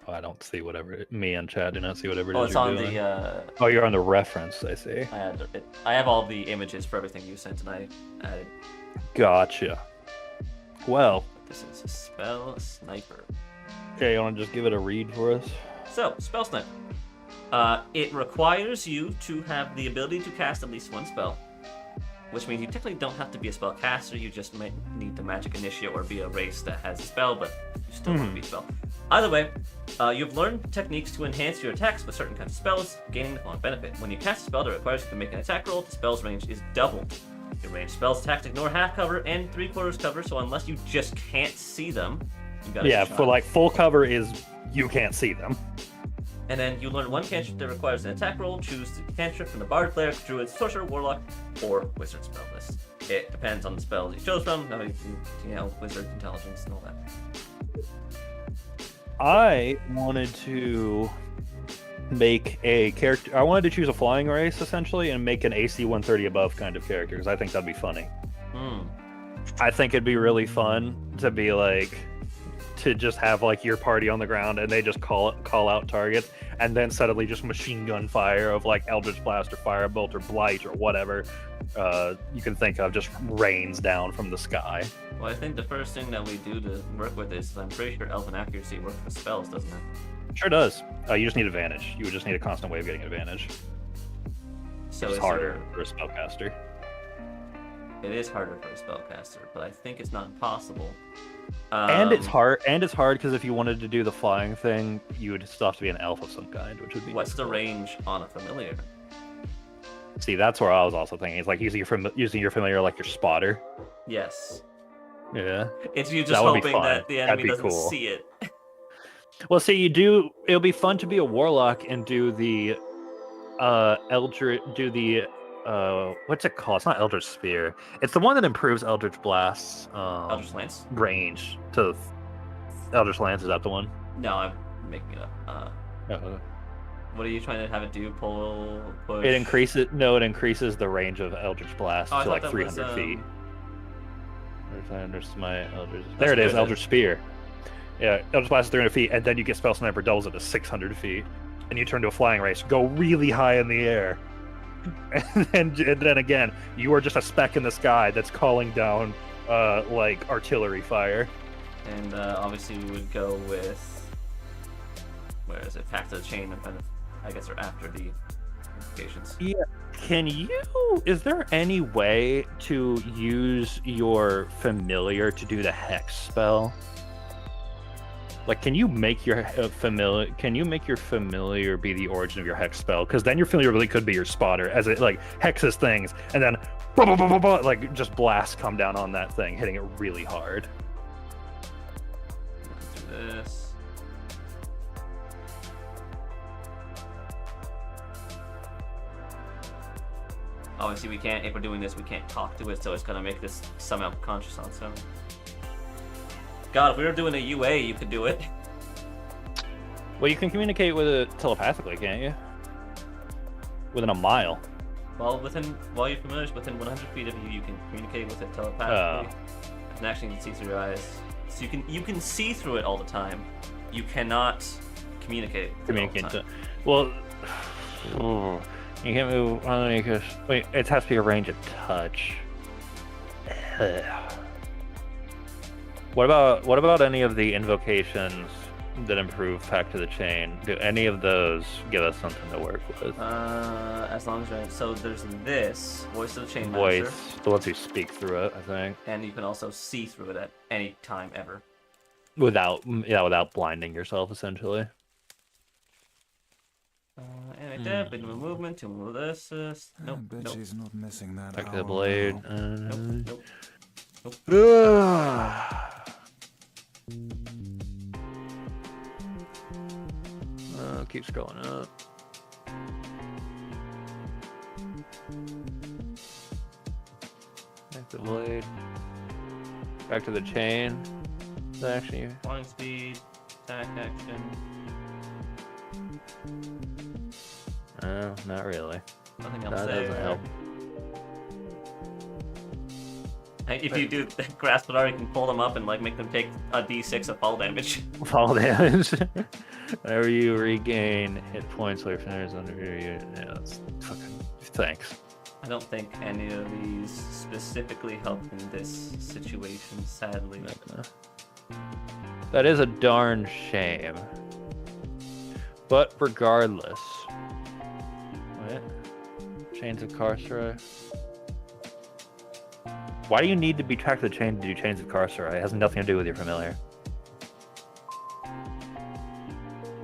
Oh, I don't see whatever me and Chad do not see whatever it Oh, is it's you're on doing. the. Oh, you're on the reference. I see. I have all the images for everything you sent, and I added. Gotcha. Well, This is Spell Sniper. okay, you want to just give it a read for us? So, Spell Sniper. It requires you to have the ability to cast at least one spell, which means you technically don't have to be a spell caster. You just might need the Magic Initiate or be a race that has a spell, but you still want to be a spell. Either way, you've learned techniques to enhance your attacks with certain kinds of spells, gaining the following benefit. When you cast a spell that requires you to make an attack roll, the spell's range is doubled. Your ranged spells attacks ignore half cover and 3/4 cover, so unless you just can't see them, you got Yeah, for like full cover is you can't see them. And then you learn one cantrip that requires an attack roll. Choose the cantrip from the Bard, Cleric, Druid, Sorcerer, Warlock, or Wizard spell list. It depends on the spells you chose from, Wizard, Intelligence, and all that. I wanted to make a character. I wanted to choose a flying race essentially and make an AC 130 above kind of character because I think that'd be funny. I think it'd be really fun to be like to just have like your party on the ground and they just call out targets and then suddenly just machine gun fire of like Eldritch Blast or Firebolt or Blight or whatever you can think of just rains down from the sky. Well, I think the first thing that we do to work with this is I'm pretty sure Elven Accuracy works with spells, doesn't it? Sure does. You just need advantage. You would just need a constant way of getting advantage. So It's harder for a spellcaster. It is harder for a spellcaster, but I think it's not impossible. And it's hard. And it's hard because if you wanted to do the flying thing, you would still have to be an elf of some kind, which would be. What's the range on a familiar? See, that's where I was also thinking. It's like using your familiar like your spotter. Yes. Yeah. It's you just That would be hoping fun. that the That'd enemy be doesn't cool. see it. Well, see, it'll be fun to be a warlock and do the Eldritch. Do the what's it called? It's not Eldritch Spear. It's the one that improves Eldritch Blast's Eldritch Lance? range to Eldritch Lance. Is that the one? No, I'm making it up. What are you trying to have it do? Pull, push? It increases the range of Eldritch Blast Oh, I to thought like that 300 was, feet. If I understand my Eldritch. That's There it is, good. Eldritch Spear. Yeah, Eldritch Blast is 300 feet, and then you get Spell Sniper doubles it to 600 feet, and you turn to a flying race, go really high in the air, and then again, you are just a speck in the sky that's calling down like artillery fire. And obviously we would go with, where is it? Pact of the Chain, and kind of, I guess, are after the implications. Yeah. Is there any way to use your familiar to do the hex spell? Like, can you make your familiar? Can you make your familiar be the origin of your hex spell? Because then your familiar really could be your spotter, as it like hexes things, and then like just blasts come down on that thing, hitting it really hard. Let's do this. Obviously, we can't. If we're doing this, we can't talk to it, so it's gonna make this somehow conscious on its own. God, if we were doing a UA, you could do it. Well, you can communicate with it telepathically, can't you? Within a mile. Well, while your familiar is within 100 feet of you, you can communicate with it telepathically. And actually, you can see through your eyes, so you can see through it all the time. You cannot communicate. Communicate to. Well, you can't move on because wait, it has to be a range of touch. What about any of the invocations that improve Pact to the Chain, do any of those give us something to work with? As long as you're... So there's this, Voice of the Chain Voice, Master, the lets you speak through it, I think. and you can also see through it at any time ever. Without blinding yourself, essentially. And dip, into movement, to move this. Nope, I bet nope, she's not missing that Back to the owl blade. now. nope. Keep scrolling up. Back to the blade. Back to the chain. Is that actually... Flying speed, attack action. No, not really. Nothing else That there. doesn't help. Hey, if you do grasp it already, you can pull them up and like make them take a d6 of fall damage. Fall damage. Whenever you regain hit points while your fingers under your unit. Yeah, that's fucking... Thanks. I don't think any of these specifically help in this situation, sadly. That is a darn shame. But regardless... What? Chains of Carcerai? Why do you need to be tracked to the chain to do Chains of Carcerai? It has nothing to do with your familiar.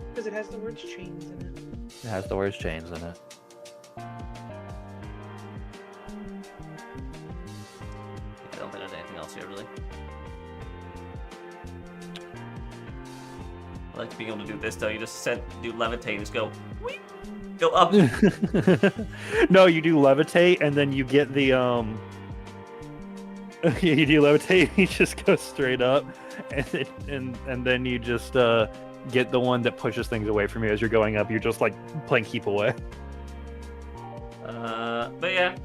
Because it has the words chains in it. It has the words chains in it. I don't think there's anything else here, really. I like being able to do this, though. You just do levitate, just go, whee, go up. No, you do levitate, and then you get the you do levitate, you just go straight up, and then you just get the one that pushes things away from you as you're going up. You're just like playing keep away. But yeah,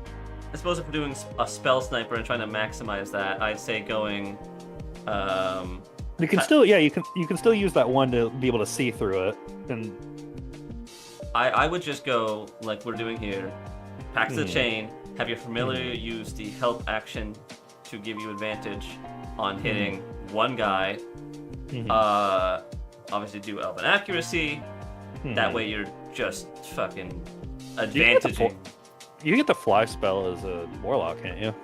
I suppose if we're doing a spell sniper and trying to maximize that, I'd say going. You can still, you can still use that one to be able to see through it, and I would just go like we're doing here, pack to the chain, have your familiar use the help action to give you advantage on hitting one guy. Obviously do elven accuracy. That way you're just fucking advantaging. You get the fly spell as a warlock, can't you?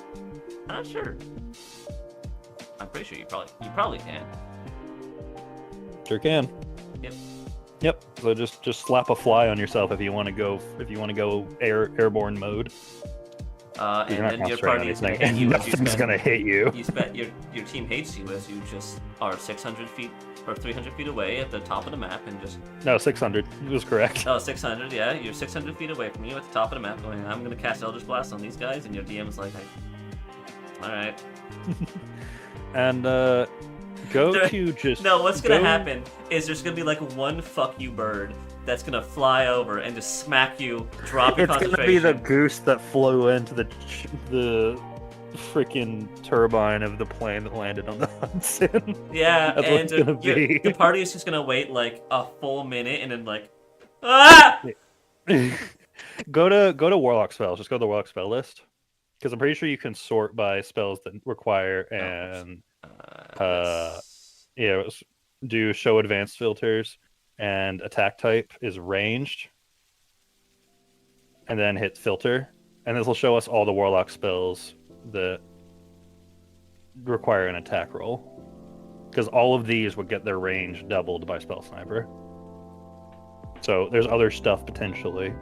I'm not sure. I'm pretty sure you probably can. Sure can. Yep. So just slap a fly on yourself if you want to go airborne mode. And You're not then your concentrating party on is going to anything, hit you. and nothing's gonna hit you. You spent your team hates you as you just are 600 feet or 300 feet away at the top of the map and just. No, 600 was correct. Oh, 600. Yeah, you're 600 feet away from you at the top of the map, going, "I'm going to cast Eldritch Blast on these guys," and your DM is like, "All right." And go to just. No, what's going to happen is there's going to be like one fuck you bird that's going to fly over and just smack you, drop your It's concentration. gonna be the goose that flew into the freaking turbine of the plane that landed on the Hudson. Yeah, That's what and it's gonna be. your party is just going to wait like a full minute and then like, ah! Go to warlock spells. Just go to the warlock spell list, because I'm pretty sure you can sort by spells that require and do show advanced filters, and attack type is ranged, and then hit filter, and this will show us all the warlock spells that require an attack roll, because all of these would get their range doubled by spell sniper. So there's other stuff potentially.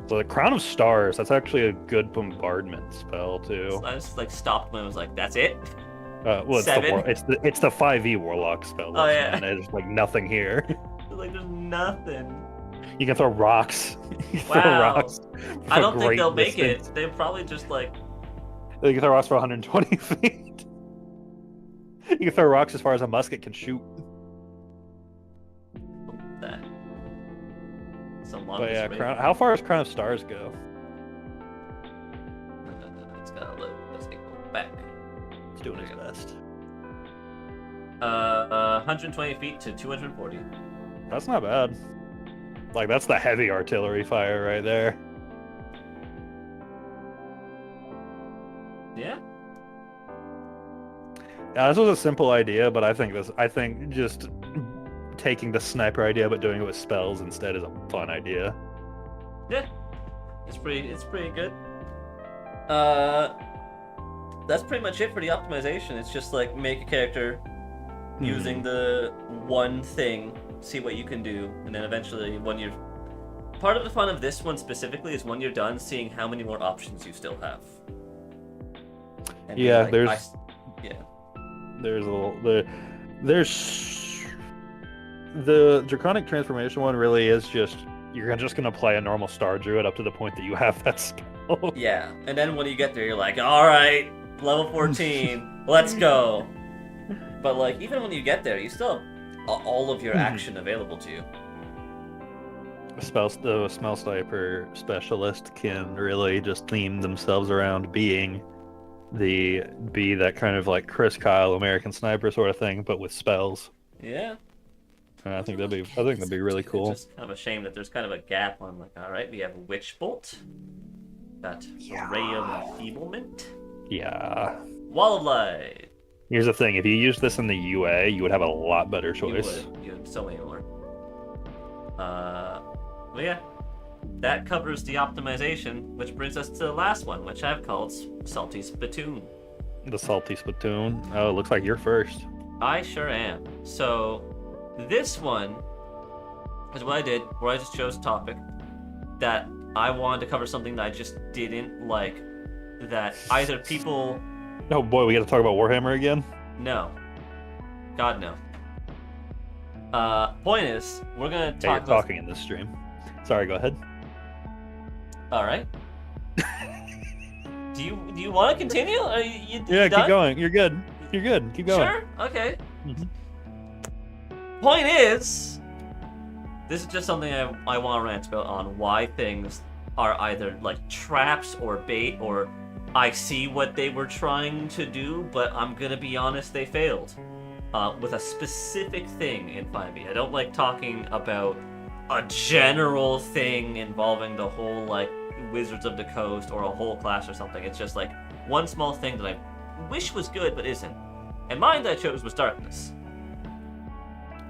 So the Crown of Stars, that's actually a good bombardment spell too. I just like stopped when I was like, "That's it." Well, it's Seven? it's the 5e warlock spell. Oh, yeah. And there's like nothing here. Like there's nothing. You can throw rocks. You can Wow. throw rocks. I for don't think great they'll make distance. it. They're probably just like, You can throw rocks for 120 feet. You can throw rocks as far as a musket can shoot. that. Some long But yeah, way. how far does Crown of Stars go? It's gotta load. Let's go back. It's doing its best. 120 feet to 240. That's not bad. Like, that's the heavy artillery fire right there. Yeah. Yeah, this was a simple idea, but I think just taking the sniper idea but doing it with spells instead is a fun idea. Yeah, it's pretty good. That's pretty much it for the optimization. It's just like make a character using the one thing, see what you can do, and then eventually when you're... Part of the fun of this one specifically is when you're done, seeing how many more options you still have. And being Yeah, like, there's yeah. there's a little there's the Draconic Transformation one really is just you're just gonna play a normal Star Druid up to the point that you have that spell. Yeah, and then when you get there, you're like, all right, level 14, let's go. But like, even when you get there, you still have all of your action available to you. The Smell Sniper specialist can really just theme themselves around be that kind of like Chris Kyle American Sniper sort of thing, but with spells. Yeah. And I think that'd be really cool. It's just kind of a shame that there's kind of a gap on like, all right, we have Witch Bolt, got Ray of Enfeeblement, Yeah. Wall of Light. Here's the thing: if you use this in the UA, you would have a lot better choice. You would so many more. But yeah, that covers the optimization, which brings us to the last one, which I've called Salty Spittoon. The Salty Spittoon. Oh, it looks like you're first. I sure am. So, this one is what I did, where I just chose a topic that I wanted to cover something that I just didn't like, that either people... Oh boy, we got to talk about Warhammer again? No. God, no. Point is, we're gonna Hey, talk you're about... talking in this stream. Sorry, go ahead. Alright. Do you want to continue? Are you Yeah, done? keep going. You're good. You're good. Keep going. Sure. Okay. Mhm. Point is, this is just something I want to rant about on why things are either like traps or bait, or I see what they were trying to do, but I'm gonna be honest, they failed. With a specific thing in 5e. I don't like talking about a general thing involving the whole like Wizards of the Coast or a whole class or something. It's just like one small thing that I wish was good but isn't. And mine that I chose was Darkness.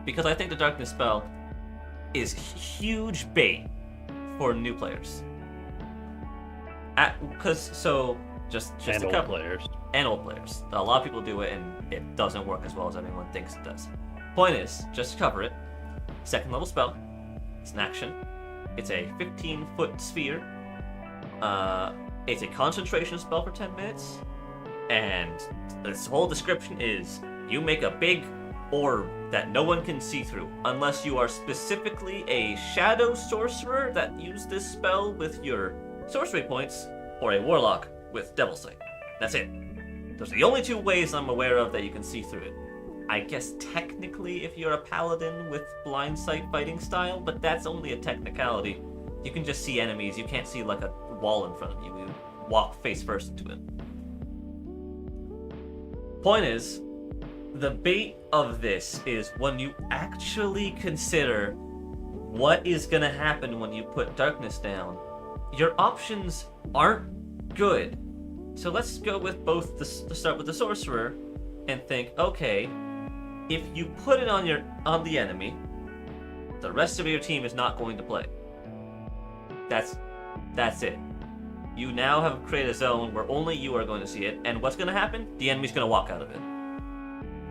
Because I think the Darkness spell is huge bait for new players. Just And a old couple players. and old players. A lot of people do it and it doesn't work as well as everyone thinks it does. Point is, just to cover it, second level spell. It's an action. It's a 15-foot sphere. It's a concentration spell for 10 minutes. And this whole description is, you make a big orb that no one can see through, unless you are specifically a shadow sorcerer that used this spell with your sorcery points, or a warlock with Devil Sight. That's it. Those are the only two ways I'm aware of that you can see through it. I guess technically if you're a paladin with blind sight fighting style, but that's only a technicality. You can just see enemies, you can't see like a wall in front of you. You walk face first into it. Point is, the bait of this is when you actually consider what is gonna happen when you put Darkness down, your options aren't good. So let's go with both to start with the Sorcerer and think, okay, if you put it on the enemy, the rest of your team is not going to play. That's it. You now have created a zone where only you are going to see it, and what's going to happen? The enemy's going to walk out of it.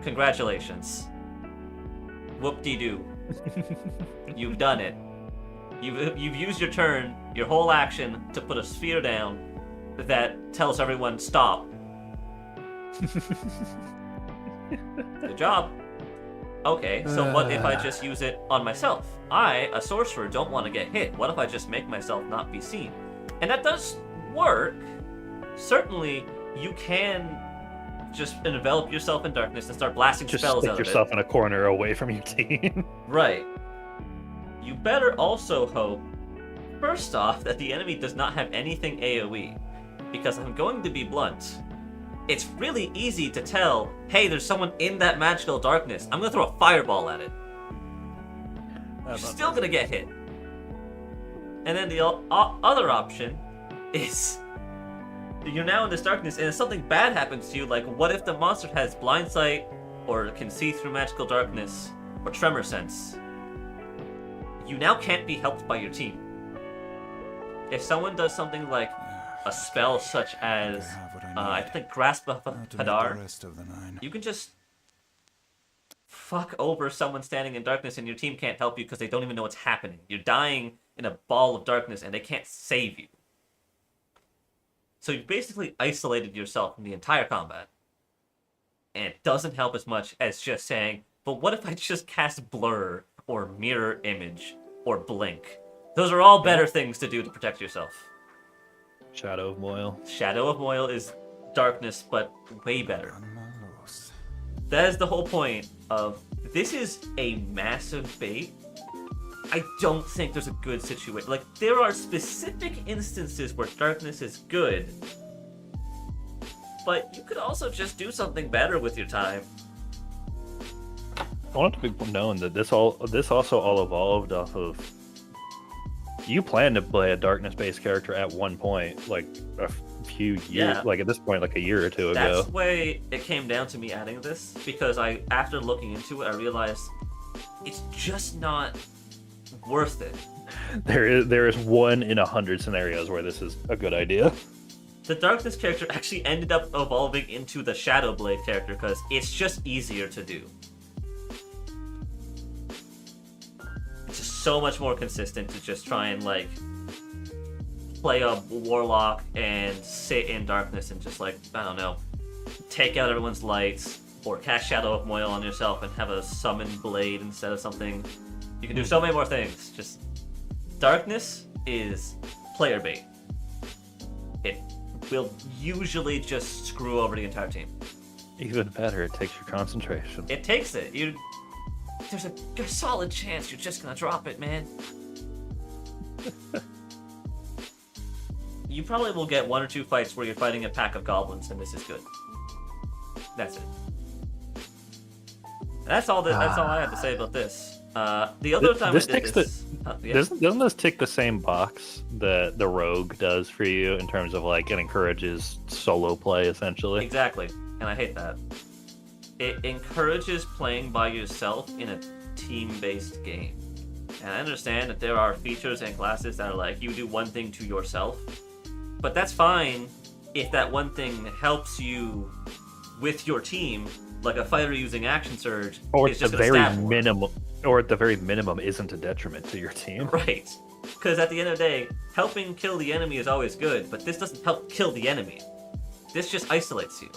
Congratulations. Whoop-de-doo. You've done it. You've used your turn, your whole action, to put a sphere down that tells everyone, stop. Good job. Okay, so what if I just use it on myself? I, a sorcerer, don't want to get hit. What if I just make myself not be seen? And that does work. Certainly, you can just envelop yourself in darkness and start blasting Just spells stick out of it. yourself in a corner away from your team. Right. You better also hope, first off, that the enemy does not have anything AoE. Because I'm going to be blunt. It's really easy to tell, hey, there's someone in that magical darkness. I'm going to throw a fireball at it. You're still going to get hit. And then the other option is, you're now in this darkness, and if something bad happens to you, like what if the monster has blind sight or can see through magical darkness, or tremor sense, you now can't be helped by your team. If someone does something like a spell such as, I think, Grasp of Now to meet the Hadar, rest of the 9. you can just fuck over someone standing in darkness and your team can't help you because they don't even know what's happening. You're dying in a ball of darkness and they can't save you. So you've basically isolated yourself from the entire combat. And it doesn't help as much as just saying, but what if I just cast Blur or Mirror Image or Blink? Those are all better things to do to protect yourself. Shadow of Moyle. Shadow of Moyle is darkness, but way better. Almost. That is the whole point of this is a massive bait. I don't think there's a good situation. Like, there are specific instances where darkness is good, but you could also just do something better with your time. I want it to be known that this also all evolved off of. You planned to play a darkness-based character at one point, like a few years, Yeah. like at this point, like a year or two That's ago. the way it came down to me adding this, because after looking into it, I realized it's just not worth it. There is 1 in 100 scenarios where this is a good idea. The Darkness character actually ended up evolving into the Shadowblade character because it's just easier to do. It's just so much more consistent to just try and, like, play a Warlock and sit in darkness and just, like, I don't know, take out everyone's lights, or cast Shadow of Moyle on yourself and have a summoned blade instead of something. You can do so many more things. Just darkness is player bait. It will usually just screw over the entire team. Even better, it takes your concentration. It takes it. There's a solid chance you're just gonna drop it, man. You probably will get 1 or 2 fights where you're fighting a pack of goblins, and this is good. That's it. That's all I had to say about this. The other time This I did takes this, yeah. Doesn't this tick the same box that the rogue does for you in terms of like it encourages solo play essentially? Exactly, and I hate that. It encourages playing by yourself in a team-based game. And I understand that there are features and classes that are like, you do one thing to yourself, but that's fine if that one thing helps you with your team, like a fighter using Action Surge Or is at just the gonna very stab more. minimum, or at the very minimum, isn't a detriment to your team. Right. Because at the end of the day, helping kill the enemy is always good, but this doesn't help kill the enemy. This just isolates you.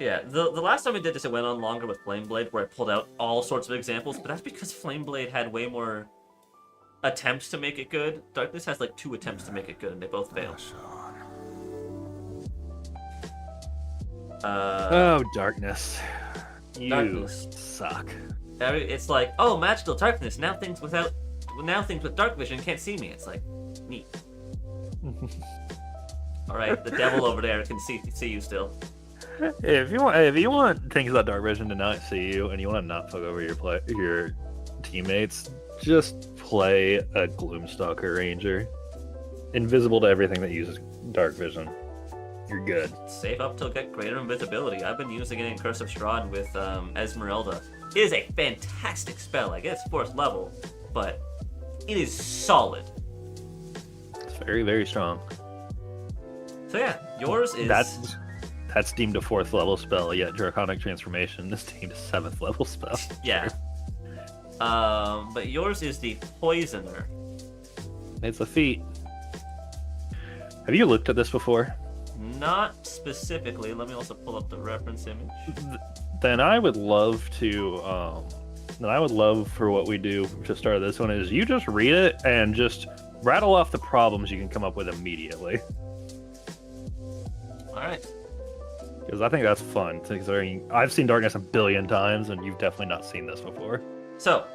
Yeah, the last time I did this, it went on longer with Flameblade, where I pulled out all sorts of examples, but that's because Flameblade had way more attempts to make it good. Darkness has like 2 attempts to make it good, and they both failed. Sean. Oh, darkness. You Darkness. suck. It's like, oh, magical darkness. Now things with dark vision can't see me. It's like, neat. All right, the devil over there can see you still. If you want things about dark vision to not see you, and you want to not fuck over your teammates, just play a Gloomstalker Ranger, invisible to everything that uses dark vision. You're good. Save up to get greater invisibility. I've been using it in Curse of Strahd with Esmeralda. It is a fantastic spell. I guess 4th level, but it is solid. It's very, very strong. So yeah, yours is... That's deemed a 4th level spell, yet Draconic Transformation is deemed a 7th level spell. Yeah. But yours is the Poisoner. It's a feat. Have you looked at this before? Not specifically. Let me also pull up the reference image. Then I would love to. Then I would love for what we do to start this one is you just read it and just rattle off the problems you can come up with immediately. All right. Because I think that's fun. Considering I've seen Darkness a billion times, and you've definitely not seen this before. So,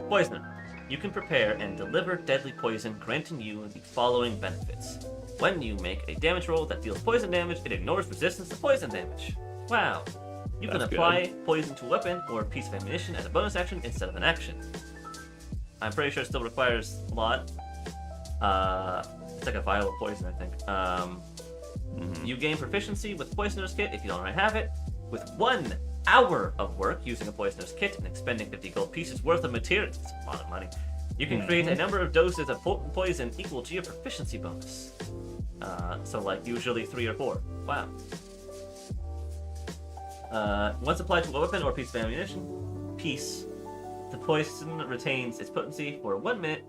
Poisoner. You can prepare and deliver deadly poison, granting you the following benefits. When you make a damage roll that deals poison damage, it ignores resistance to poison damage. Wow. You can That's apply poison to a weapon or a piece of ammunition as a bonus action instead of an action. I'm pretty sure it still requires a lot. It's like a vial of poison, I think. You gain proficiency with Poisoner's Kit if you don't already have it. with 1 hour of work using a poisoner's kit and expending 50 gold pieces worth of materials. That's a lot of money. You can create a number of doses of potent poison equal to your proficiency bonus. So like usually 3 or 4. Wow. Once applied to a weapon or piece of ammunition, the poison retains its potency for 1 minute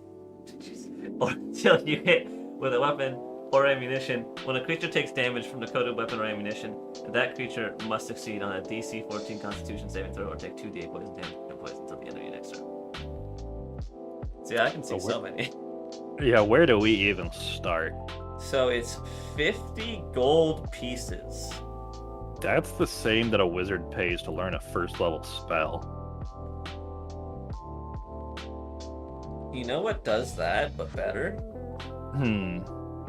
or until you hit with a weapon or ammunition. When a creature takes damage from the coated weapon or ammunition, that creature must succeed on a DC 14 Constitution saving throw or take 2d8 poison damage and poison until the end of your next turn. See, I can see so many. Yeah, where do we even start? So it's 50 gold pieces. That's the same that a wizard pays to learn a first level spell. You know what does that, but better?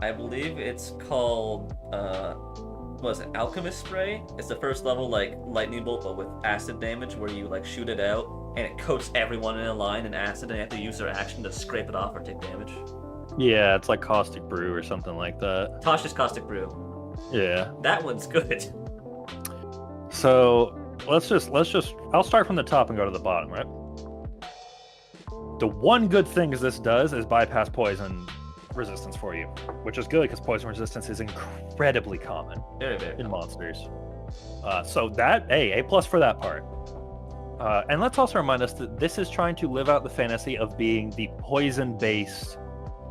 I believe it's called, what is it, Alchemist Spray? It's the first level, like, lightning bolt, but with acid damage, where you, like, shoot it out, and it coats everyone in a line in acid, and they have to use their action to scrape it off or take damage. Yeah, it's like Caustic Brew or something like that. Tasha's Caustic Brew. Yeah. That one's good. So, let's just, I'll start from the top and go to the bottom, right? The one good thing this does is bypass poison resistance for you, which is good because poison resistance is incredibly common Very, very in common. monsters. So that, A plus for that part. And let's also remind us that this is trying to live out the fantasy of being the poison-based,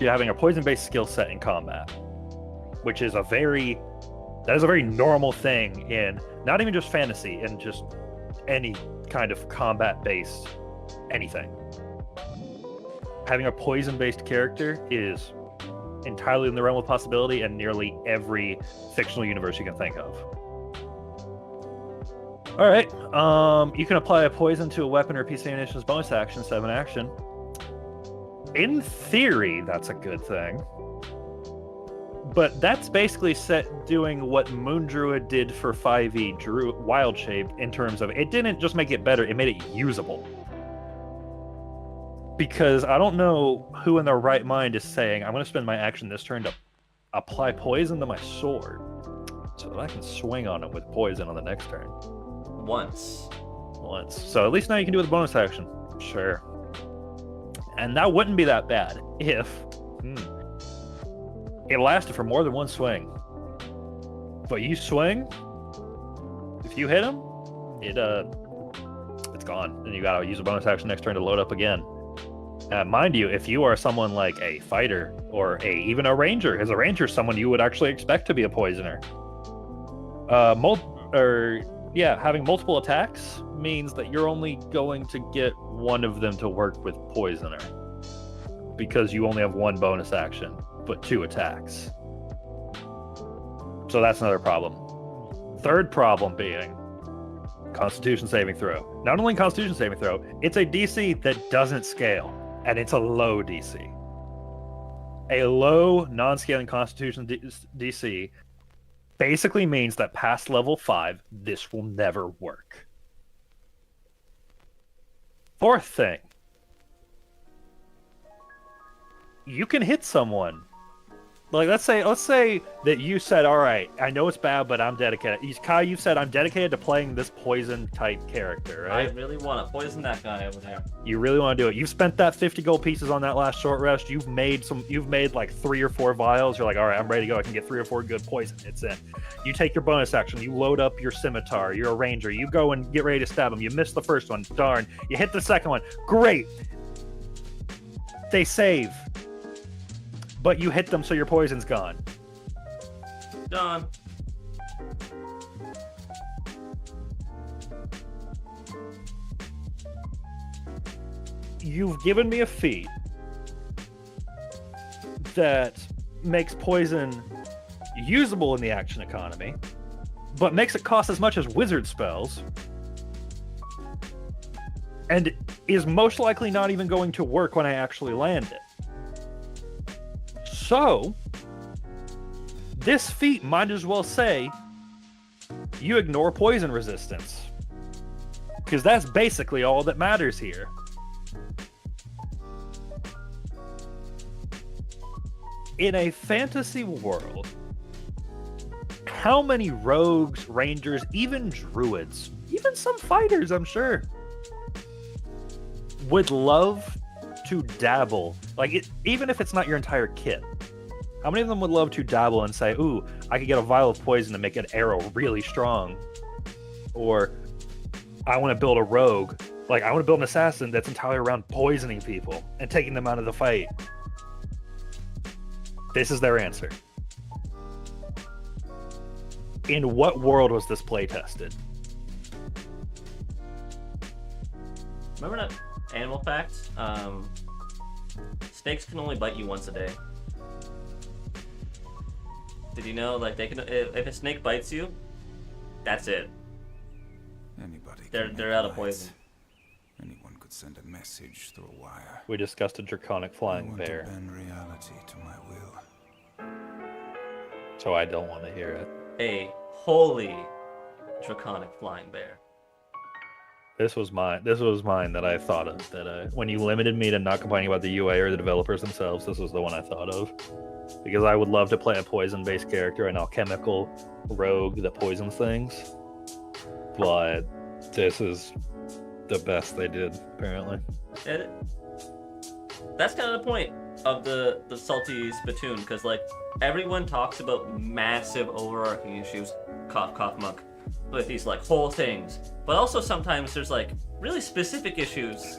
having a poison-based skill set in combat, which is a very normal thing in not even just fantasy, in just any kind of combat-based anything. Having a poison-based character is entirely in the realm of possibility in nearly every fictional universe you can think of. All right, you can apply a poison to a weapon or piece of ammunition as bonus action instead of an action. In theory, that's a good thing. But that's basically doing what Moon Druid did for 5e Wild Shape in terms of it didn't just make it better, it made it usable. Because I don't know who in their right mind is saying, I'm going to spend my action this turn to apply poison to my sword so that I can swing on it with poison on the next turn. Once. So at least now you can do it with a bonus action. Sure. And that wouldn't be that bad if it lasted for more than one swing. But you swing, if you hit him, it's gone. And you gotta use a bonus action next turn to load up again. Mind you, if you are someone like a fighter or even a ranger, as a ranger, someone you would actually expect to be a poisoner. Having multiple attacks means that you're only going to get one of them to work with poisoner, because you only have one bonus action, but 2 attacks. So that's another problem. Third problem being Constitution saving throw. Not only Constitution saving throw, it's a DC that doesn't scale. And it's a low DC. A low, non-scaling Constitution DC basically means that past level 5, this will never work. Fourth thing. You can hit someone. Like, let's say that you said, all right, I know it's bad, but I'm dedicated. Kai, you said, I'm dedicated to playing this poison-type character, right? I really want to poison that guy over there. You really want to do it. You've spent that 50 gold pieces on that last short rest. You've made like 3 or 4 vials. You're like, all right, I'm ready to go. I can get 3 or 4 good poison. It's in. You take your bonus action. You load up your scimitar. You're a ranger. You go and get ready to stab him. You miss the first one. Darn. You hit the second one. Great. They save. But you hit them, so your poison's gone. Done. You've given me a feat that makes poison usable in the action economy, but makes it cost as much as wizard spells, and is most likely not even going to work when I actually land it. So, this feat might as well say, you ignore poison resistance. Because that's basically all that matters here. In a fantasy world, how many rogues, rangers, even druids, even some fighters, I'm sure, would love to dabble, even if it's not your entire kit. How many of them would love to dabble and say, ooh, I could get a vial of poison to make an arrow really strong? Or I want to build a rogue. I want to build an assassin that's entirely around poisoning people and taking them out of the fight. This is their answer. In what world was this play tested? Remember that animal fact? Snakes can only bite you once a day. Did you know, they can, if a snake bites you, that's it. Anybody They're can out of make poison. lights. Anyone could send a message through a wire. We discussed a draconic I flying want bear, to bend reality to my will. so I don't want to hear it. A holy draconic flying bear. This was mine that I thought of. That when you limited me to not complaining about the UA or the developers themselves, this was the one I thought of. Because I would love to play a poison-based character, an alchemical rogue that poisons things. But this is the best they did, apparently. That's kind of the point of the salty spittoon, because everyone talks about massive overarching issues, cough cough monk, with these whole things, but also sometimes there's really specific issues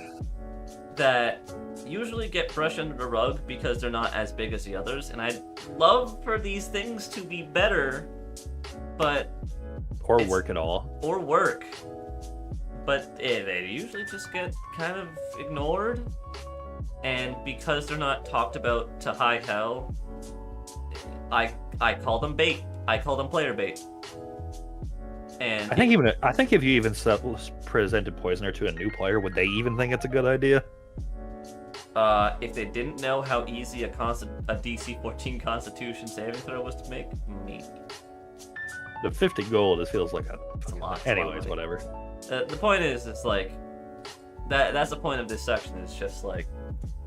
that usually get brushed under the rug because they're not as big as the others, and I'd love for these things to be better, but Or work at all. or work, but they usually just get kind of ignored, and because they're not talked about to high hell, I call them bait. I call them player bait. And I think if you even presented Poisoner to a new player, would they even think it's a good idea? if they didn't know how easy a DC 14 Constitution saving throw was to make, maybe. The 50 gold, it feels like It's a lot. Anyways, whatever. The point is, it's that's the point of this section. Is just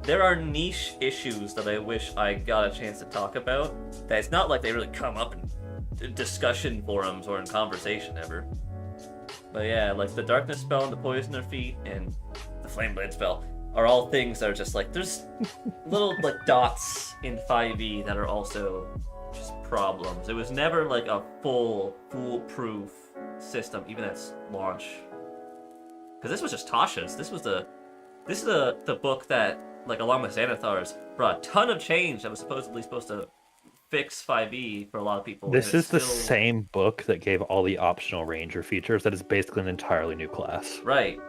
there are niche issues that I wish I got a chance to talk about. That it's not like they really come up in discussion forums or in conversation ever. But yeah, the Darkness spell and the Poisoner feat and the Flame Blade spell are all things that are just there's little dots in 5e that are also just problems. It was never a foolproof system, even at launch. Because this was just Tasha's. This is the book that, along with Xanathar's, brought a ton of change that was supposed to fix 5e for a lot of people. This is the same book that gave all the optional ranger features that is basically an entirely new class. Right.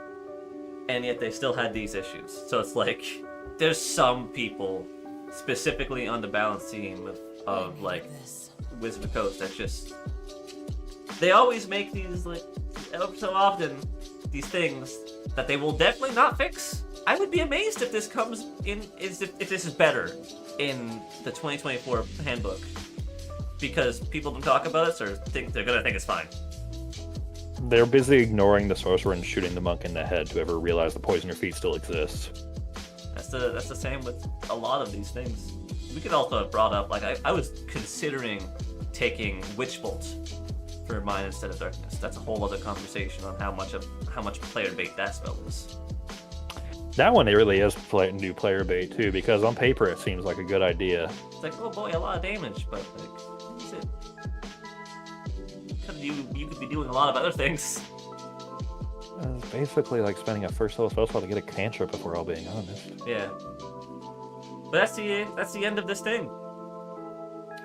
And yet they still had these issues. So it's there's some people, specifically on the balance team of Wizard of the Coast, that just... They always make these, so often, these things that they will definitely not fix. I would be amazed if this comes in, if this is better in the 2024 handbook, because people don't talk about it, or they're gonna think it's fine. They're busy ignoring the sorcerer and shooting the monk in the head to ever realize the Poisoner feat still exists. That's the same with a lot of these things. We could also have brought up, I was considering taking Witch Bolt for mine instead of Darkness. That's a whole other conversation on how much player bait that spell is. That one, it really is new player bait too, because on paper it seems like a good idea. It's oh boy, a lot of damage, but is it? You could be doing a lot of other things. It's basically like spending a first level spell slot to get a cantrip, if we're all being honest. Yeah. But that's the end of this thing.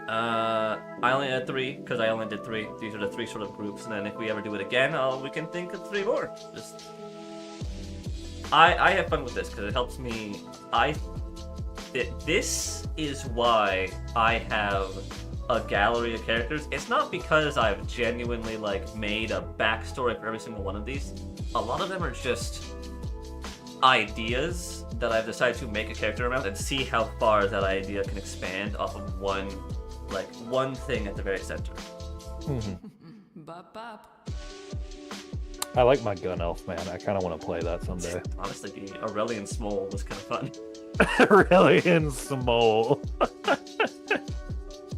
I only had 3 because I only did 3. These are the 3 sort of groups, and then if we ever do it again, we can think of 3 more. I have fun with this because it helps me. This is why I have a gallery of characters. It's not because I've genuinely made a backstory for every single one of these. A lot of them are just ideas that I've decided to make a character around and see how far that idea can expand off of one thing at the very center. Bop bop. I like my gun elf, man. I kind of want to play that someday. Honestly, the Aurelian Smole was kind of fun. Really in small.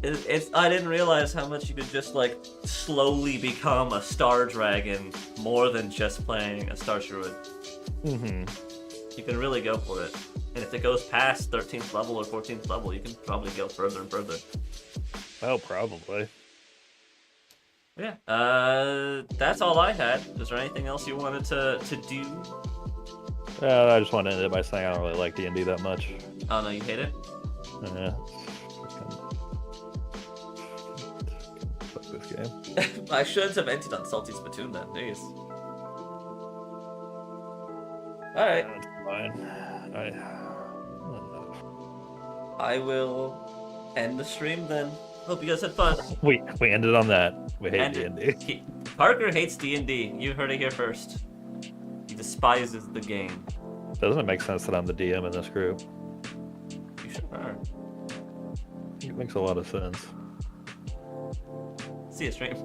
I didn't realize how much you could just like slowly become a Star Dragon more than just playing a Star Druid. Mm-hmm. You can really go for it. And if it goes past 13th level or 14th level, you can probably go further and further. Oh, probably. Yeah. That's all I had. Is there anything else you wanted to do? I just want to end it by saying I don't really like D&D that much. Oh no, you hate it? Fuck this game. I should have ended on Salty Spittoon then. Jeez. Alright. That's fine. I will end the stream then. Hope you guys had fun. We ended on that. We hate And D&D. Parker hates D&D. You heard it here first. He despises the game. Doesn't it make sense that I'm the DM in this group? You sure are. It makes a lot of sense. See you stream.